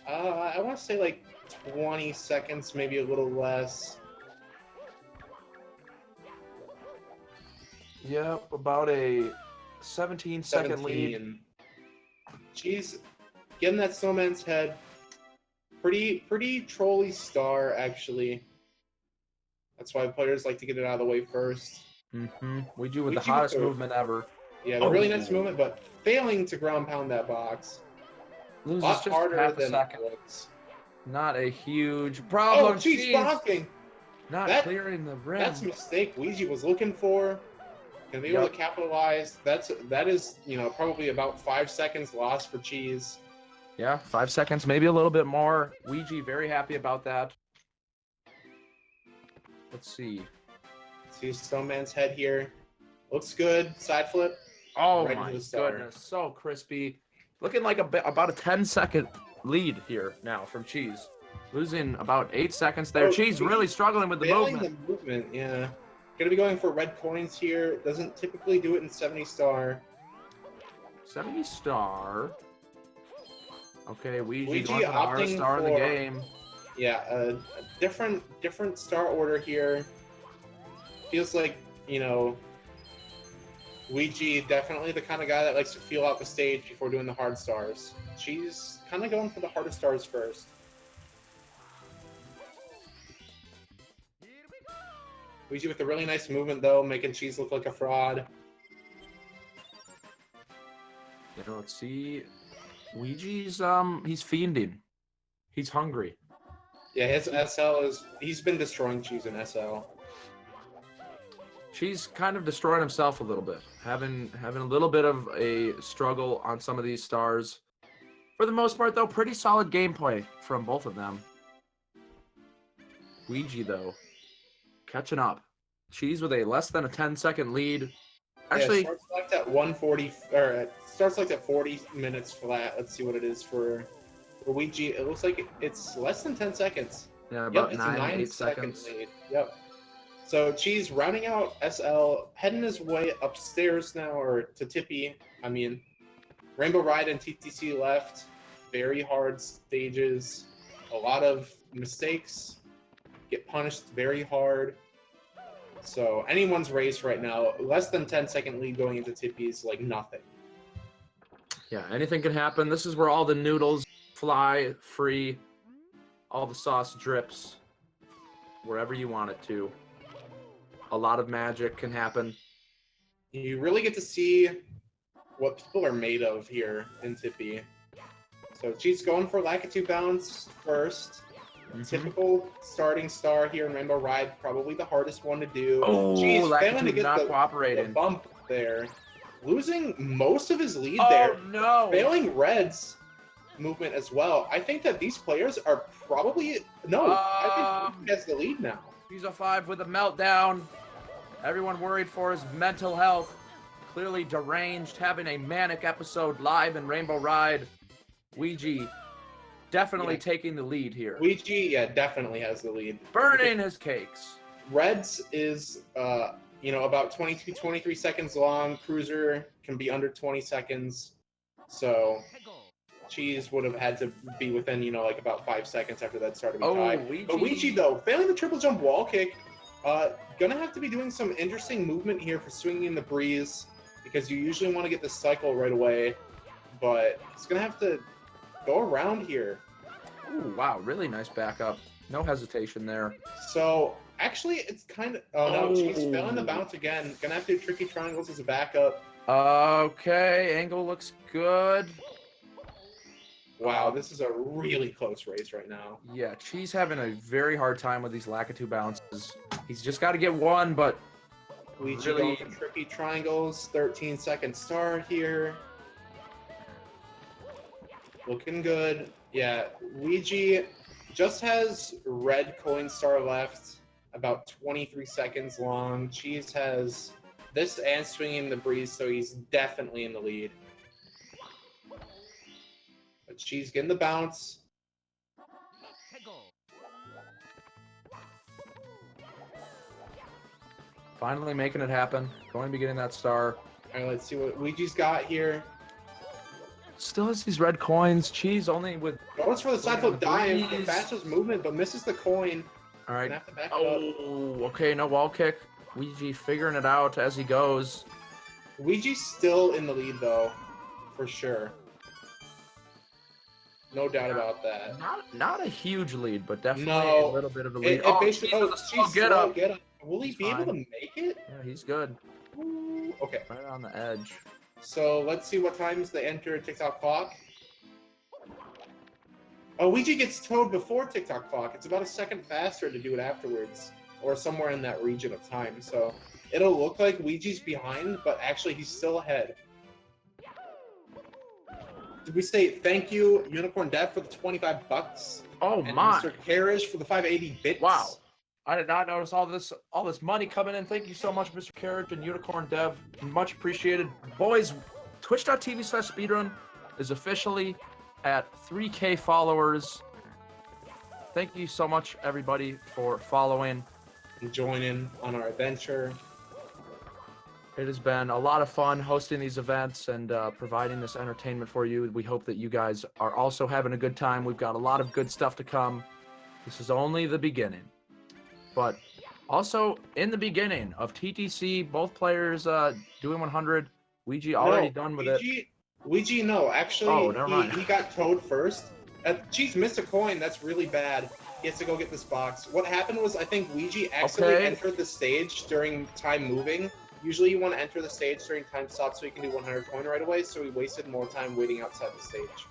I want to say like 20 seconds, maybe a little less. Yep, about a 17-second lead. 17. Cheese getting that snowman's head. Pretty trolly star, actually. That's why players like to get it out of the way first. Mm-hmm. Weegee with the Weegee hottest with the- movement ever. Yeah, the really nice movement, but failing to ground pound that box. A Loses lot just harder half a than second. it looks. Not a huge Oh, problem. Cheese Cheese bonking! not That- clearing the rim. That's a mistake Weegee was looking for. Gonna be able to capitalize. That is, probably about 5 seconds lost for Cheese. Yeah, 5 seconds, maybe a little bit more. Weegee very happy about that. Let's see. See Stoneman's head here. Looks good. Side flip. Oh Right my into the star. goodness, so crispy. Looking like about a 10-second lead here now from Cheese. Losing about 8 seconds there. Oh, Cheese really struggling with the Failing movement. the movement, yeah. Gonna be going for red coins here. Doesn't typically do it in 70 star. 70 star. Okay, Weegee Weegee going for the hardest opting star in the for- game. Yeah, a different star order here. Feels like, Weegee definitely the kind of guy that likes to feel out the stage before doing the hard stars. She's kind of going for the harder stars first. Weegee with a really nice movement though, making Cheese look like a fraud. Let's see. Weegee's he's fiending. He's hungry. Yeah, his SL he's been destroying Cheese in SL. Cheese kind of destroying himself a little bit. Having a little bit of a struggle on some of these stars. For the most part though, pretty solid gameplay from both of them. Weegee, though, catching up. Cheese with a less than a 10-second lead. Yeah, Actually, start select at 140, or start select at 40 minutes flat. Let's see what it is for Weegee. It looks like it's less than 10 seconds. yeah, Yep, about it's 9 a to 9 8 second seconds. lead. Yep. So Cheese rounding out SL, heading his way upstairs now, or to Tippy. I mean, Rainbow Ride and TTC left. Very hard stages. A lot of mistakes. Get punished very hard. So anyone's race right now, less than 10-second lead going into Tippy's like nothing. Yeah, anything can happen. This is where all the noodles fly free. All the sauce drips wherever you want it to. A lot of magic can happen. You really get to see what people are made of here in Tippy. So Cheese going for Lakitu bounce first. Typical starting star here in Rainbow Ride, probably the hardest one to do. Oh, Cheese failing to Lakitu get not the cooperating. bump there. Losing most of his lead Oh, there. no. Failing Red's movement as well. I think that these players are probably... No, I think he has the lead now. Cheese05 with a meltdown. Everyone worried for his mental health. Clearly deranged, having a manic episode live in Rainbow Ride. Weegee definitely taking the lead here. Weegee, yeah, definitely has the lead. Burning his cakes. Reds is, about 22, 23 seconds long. Cruiser can be under 20 seconds. So Cheese would have had to be within, like about 5 seconds after that start to be tied. Weegee. But Weegee, though, failing the triple jump wall kick, gonna have to be doing some interesting movement here for swinging in the breeze, because you usually want to get the cycle right away, but he's gonna have to go around here. Ooh, wow, really nice backup. No hesitation there. So actually, it's kind of... Oh, no, Cheese failing the bounce again. Gonna have to do tricky triangles as a backup. Okay, angle looks good. Wow, this is a really close race right now. Yeah, Cheese having a very hard time with these Lakitu bounces. He's just got to get one, but Weegee really... going for tricky triangles. 13-second start here. Looking good. Yeah, Weegee just has red coin star left, about 23 seconds long. Cheese has this and swinging the breeze, so he's definitely in the lead. But Cheese getting the bounce. Finally making it happen. Going to be getting that star. All right, let's see what Weegee's got here. Still has these red coins. Cheese only with... Goes for the side flip dive, the breeze. fastest movement, but misses the coin. All right. Gonna have to back it up. Oh, okay, no wall kick. Weegee figuring it out as he goes. Weegee's still in the lead, though, for sure. No doubt about that. Not a huge lead, but definitely No. a little bit of a lead. It basically, Cheese with a slow Cheese get slow up. get up. Will he He's be able to fine. make it? Yeah, he's good. Ooh, okay. Right on the edge. So let's see what times they enter TikTok clock. Oh, Weegee gets towed before TikTok clock. It's about a second faster to do it afterwards, or somewhere in that region of time. So it'll look like Weegee's behind, but actually he's still ahead. Did we say thank you, Unicorn Dev, for the 25 bucks? Oh And my! Mr. Carriage for the 580 bits. Wow. I did not notice all this money coming in. Thank you so much, Mr. Carriage and Unicorn Dev. Much appreciated. Boys, twitch.tv/speedrun is officially at 3K followers. Thank you so much, everybody, for following. And joining on our adventure. It has been a lot of fun hosting these events and providing this entertainment for you. We hope that you guys are also having a good time. We've got a lot of good stuff to come. This is only the beginning. But also, in the beginning of TTC, both players doing 100. Weegee already done with it. Weegee, no. Actually, never mind. he got towed first. Cheese missed a coin. That's really bad. He has to go get this box. What happened was, I think Weegee accidentally entered the stage during time moving. Usually you want to enter the stage during time stop so you can do 100 coin right away, so he wasted more time waiting outside the stage.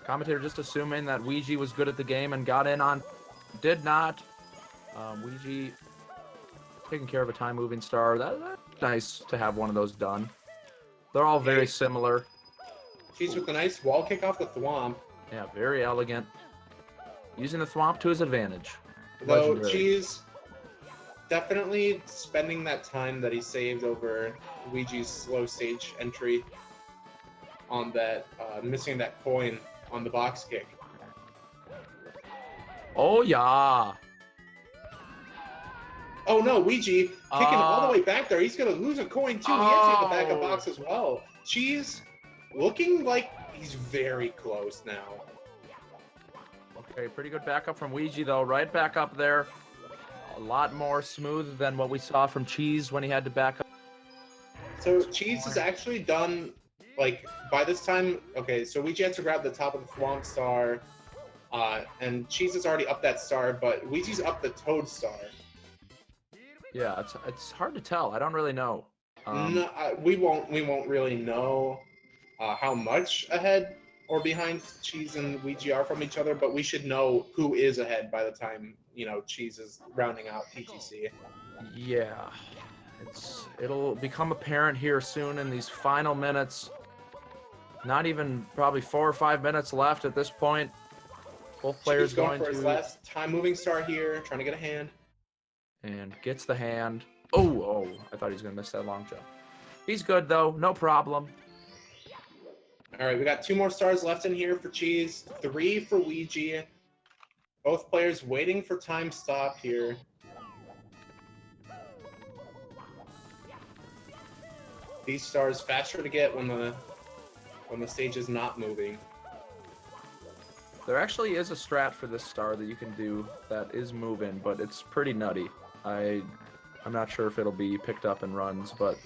Commentator just assuming that Weegee was good at the game and got in on. Did not. Weegee taking care of a time moving star. That's nice to have one of those done. They're all very similar. Cheese with a nice wall kick off the thwomp. Yeah, very elegant. Using the thwomp to his advantage. Though Legendary. Cheese definitely spending that time that he saved over Weegee's slow stage entry on that, missing that coin on the box kick. Oh yeah. Oh no, Weegee kicking all the way back there. He's gonna lose a coin too. He has to hit the back of box as well. Cheese looking like he's very close now. Okay, pretty good backup from Weegee though. Right back up there. A lot more smooth than what we saw from Cheese when he had to back up. So Cheese is actually done, like, by this time. Okay, so Weegee had to grab the top of the Thwomp Star, and Cheese is already up that star, but Weegee's up the Toad Star. Yeah, it's hard to tell. I don't really know. No, we won't really know how much ahead or behind Cheese and Weegee are from each other, but we should know who is ahead by the time, you know, Cheese is rounding out TTC. Yeah, it'll become apparent here soon in these final minutes. Not even probably 4 or 5 minutes left at this point. Both players Cheese going going for to his last time moving star here, trying to get a hand. and gets the hand. Oh, I thought he was gonna miss that long jump. He's good though, no problem. All right, we got 2 more stars left in here for Cheese, 3 for Weegee. Both players waiting for time stop here. These stars faster to get when the stage is not moving. There actually is a strat for this star that you can do that is moving, but it's pretty nutty. I'm not sure if it'll be picked up in runs, but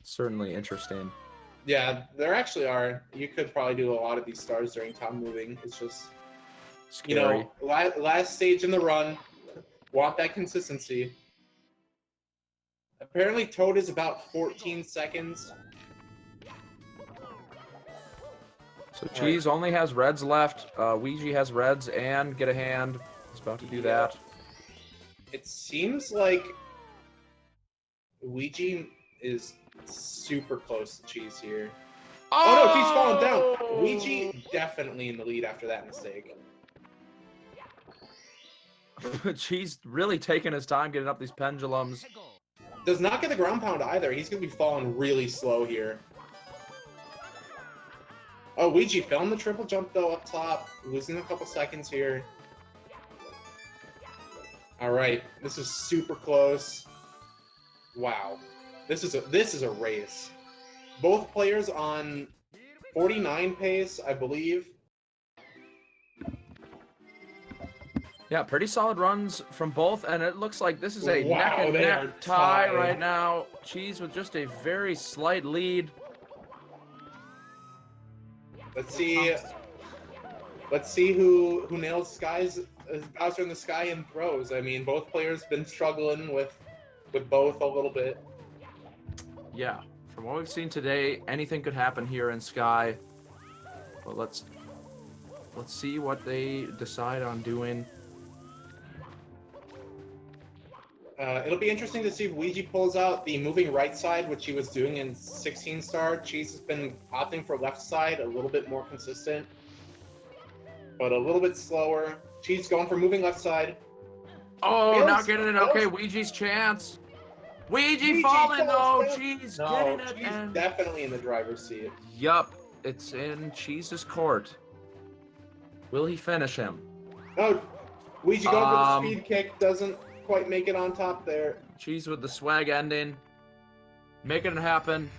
certainly interesting. Yeah, there actually are. You could probably do a lot of these stars during time moving. It's just, you Scary. know, last stage in the run, want that consistency. Apparently Toad is about 14 seconds. So Cheese only has reds left. Weegee has reds and get a hand. He's about to do that. It seems like Weegee is super close to Cheese here. Oh no, Cheese falling down. Weegee definitely in the lead after that mistake. Cheese really taking his time getting up these pendulums. Does not get the ground pound either. He's going to be falling really slow here. Oh, Weegee filmed the triple jump though up top. Losing a couple seconds here. All right, this is super close. Wow, this is a race. Both players on 49 pace, I believe. Yeah, pretty solid runs from both, and it looks like this is a Wow, neck and they neck are tie tied. right now. Cheese with just a very slight lead. Let's see who nails Bowser in the sky and throws. I mean, both players been struggling with both a little bit. Yeah, from what we've seen today, anything could happen here in Sky. But let's see what they decide on doing. It'll be interesting to see if Weegee pulls out the moving right side, which he was doing in 16 star. Cheese has been opting for left side, a little bit more consistent, but a little bit slower. Cheese going for moving left side. Oh, Fails. not getting it. Okay, Weegee's chance. Weegee falling though. Cheese No, getting it. Cheese And... definitely in the driver's seat. Yup, it's in Cheese's court. Will he finish him? No, Weegee going for the speed kick, doesn't quite make it on top there. Cheese with the swag ending. Making it happen.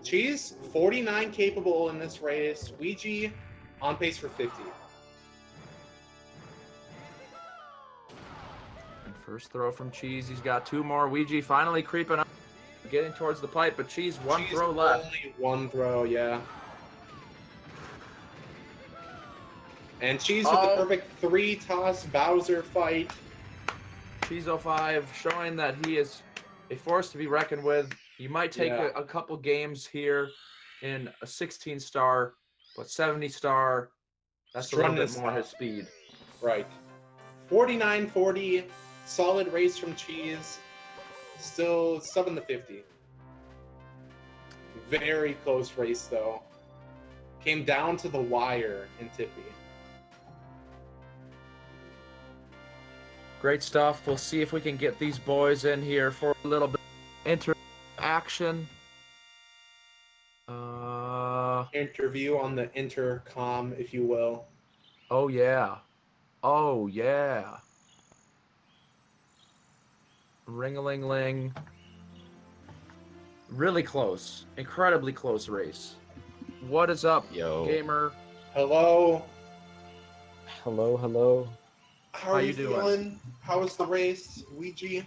Cheese, 49 capable in this race. Weegee on pace for 50. And first throw from Cheese. He's got 2 more. Weegee finally creeping up. Getting towards the pipe, but Cheese one Cheese throw left. Only one throw, yeah. And Cheese with the perfect 3-toss Bowser fight. Cheese05 showing that he is a force to be reckoned with. You might take a couple games here in a 16 star, but 70 star, that's a little bit more his speed. Right. 49-40, solid race from Cheese. Still sub in the 50. Very close race though. Came down to the wire in Tippy. Great stuff. We'll see if we can get these boys in here for a little bit of interaction. Interview on the intercom, if you will. Oh yeah. Oh yeah. Ring-a-ling-ling. Really close. Incredibly close race. What is up, Yo. gamer? Hello. Hello, hello. How are you you doing? feeling? How was the race, Weegee?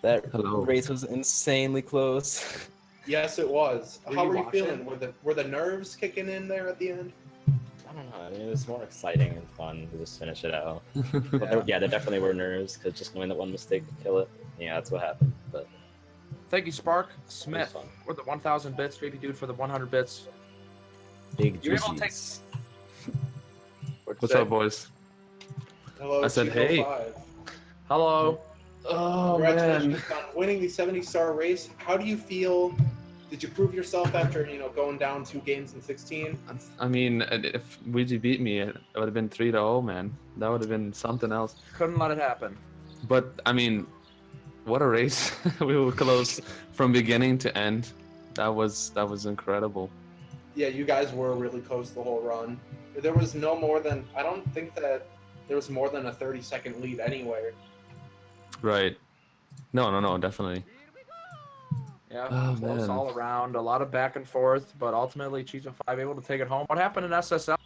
That Hello. race was insanely close. Yes, it was. Were How you were you watching? feeling? Were the nerves kicking in there at the end? I don't know. I mean, it was more exciting and fun to just finish it out. But Yeah. there definitely were nerves because just knowing that one mistake could kill it. Yeah, that's what happened. But Thank you, Spark Smith, fun. for the 1,000 bits. JP Dude for the 100 bits. big You able to take- juicies. What's up, boys? Hello, I said, hey. Cheese05. Hello. Oh Congratulations on winning the 70-star race. How do you feel? Did you prove yourself after going down 2 games in 16? I mean, if Weegee beat me, it would have been 3-0, man. That would have been something else. Couldn't let it happen. But I mean, what a race! We were close from beginning to end. That was incredible. Yeah, you guys were really close the whole run. There was no more than, I don't think that there was more than a 30-second lead anywhere. Right. No, definitely. Yeah, Oh, close man. all around. A lot of back and forth, but ultimately Cheese05 able to take it home. What happened in SSL?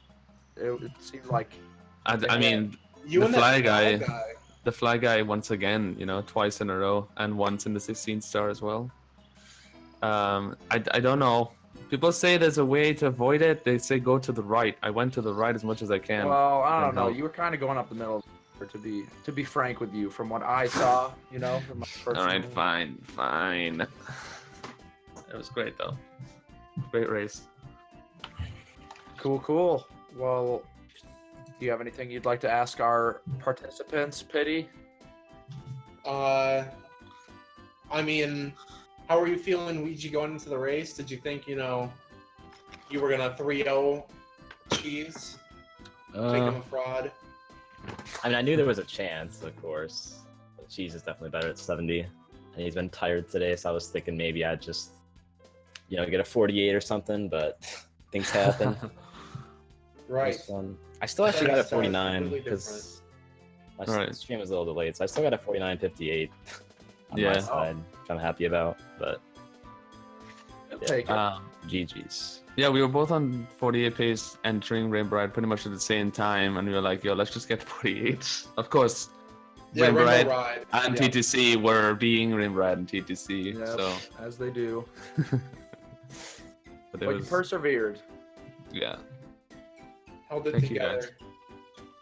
It seemed like I mean, You The and fly that guy. the fly guy once again, twice in a row, and once in the 16th star as well. I don't know. People say there's a way to avoid it. They say go to the right. I went to the right as much as I can. well, I don't and know. help. You were kind of going up the middle. To be frank with you, from what I saw, from my personal... All right, fine. It was great though. Great race. Cool. Well, do you have anything you'd like to ask our participants, Pity? I mean, how are you feeling, Weegee, going into the race? Did you think, you were going to 3-0 Cheese? Take him a fraud? I mean, I knew there was a chance, of course. But Cheese is definitely better at 70. And he's been tired today, so I was thinking maybe I'd just, get a 48 or something, but things happen. Right. I still actually got a 70 stars, 49 completely because my Right. stream was a little delayed, so I still got a 49.58 on Yeah. my side, which I'm happy about. But I'll Yeah. take it. GG's. Yeah, we were both on 48 pace entering Rainbow Ride pretty much at the same time, and we were like, yo, let's just get 48. Of course, Yeah, Rainbow Ride Ride. and Yeah. TTC were being Rainbow Ride and TTC, Yep, so... as they do. But But you persevered. yeah. Held it Thank you, together.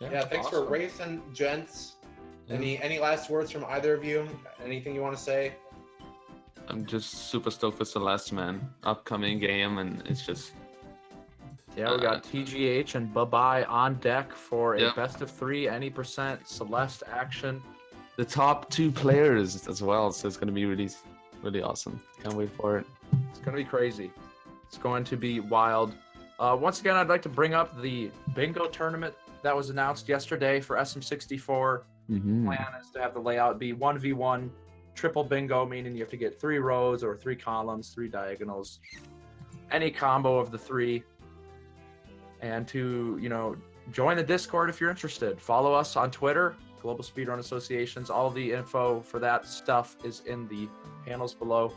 guys. Yeah, thanks for awesome. racing, gents. Yeah. Any last words from either of you? Anything you want to say? I'm just super stoked for Celeste, man. Upcoming game, and it's just... Yeah, we got TGH and Bye-Bye on deck for a Yep. best of 3, any percent Celeste action. The top 2 players as well, so it's going to be really, really awesome. Can't wait for it. It's going to be crazy. It's going to be wild. Once again, I'd like to bring up the bingo tournament that was announced yesterday for SM64. Mm-hmm. Plan is to have the layout be 1v1 triple bingo, meaning you have to get 3 rows or 3 columns, 3 diagonals, any combo of the 3. And to, join the Discord if you're interested. Follow us on Twitter, Global Speedrun Associations. All the info for that stuff is in the panels below.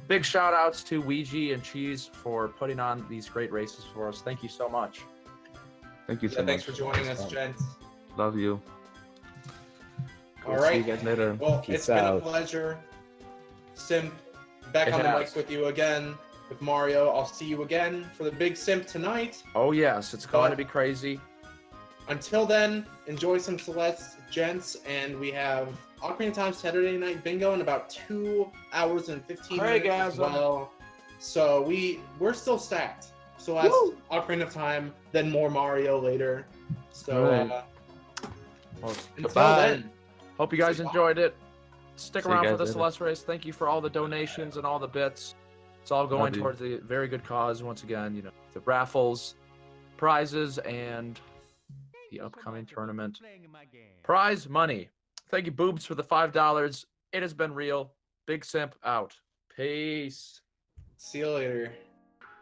Big shout outs to Weegee and Cheese for putting on these great races for us. Thank you so much. Thank you so Yeah, thanks much. for joining us, gents. Love you. All See right. you guys later. Well, Peace it's been out. a pleasure. Simp, back It on the has. mic with you again with Mario. I'll see you again for the big Simp tonight. Oh, yes, it's going to be crazy. Until then, enjoy some Celeste, gents, and we have Ocarina of Time Saturday Night Bingo in about 2 hours and 15 minutes as Craigasm. well. So we're still stacked. Celeste, Woo! Ocarina of Time, then more Mario later. So Alright. Well, until Goodbye. then, hope you guys Say bye. enjoyed it. Stick See you around for guys the later. Celeste race. Thank you for all the donations and all the bits. It's all going Love you. towards a very good cause. Once again, the raffles, prizes, and the upcoming tournament prize money. Thank you, Boobs, for the $5. It has been real. Big Simp out. Peace. See you later.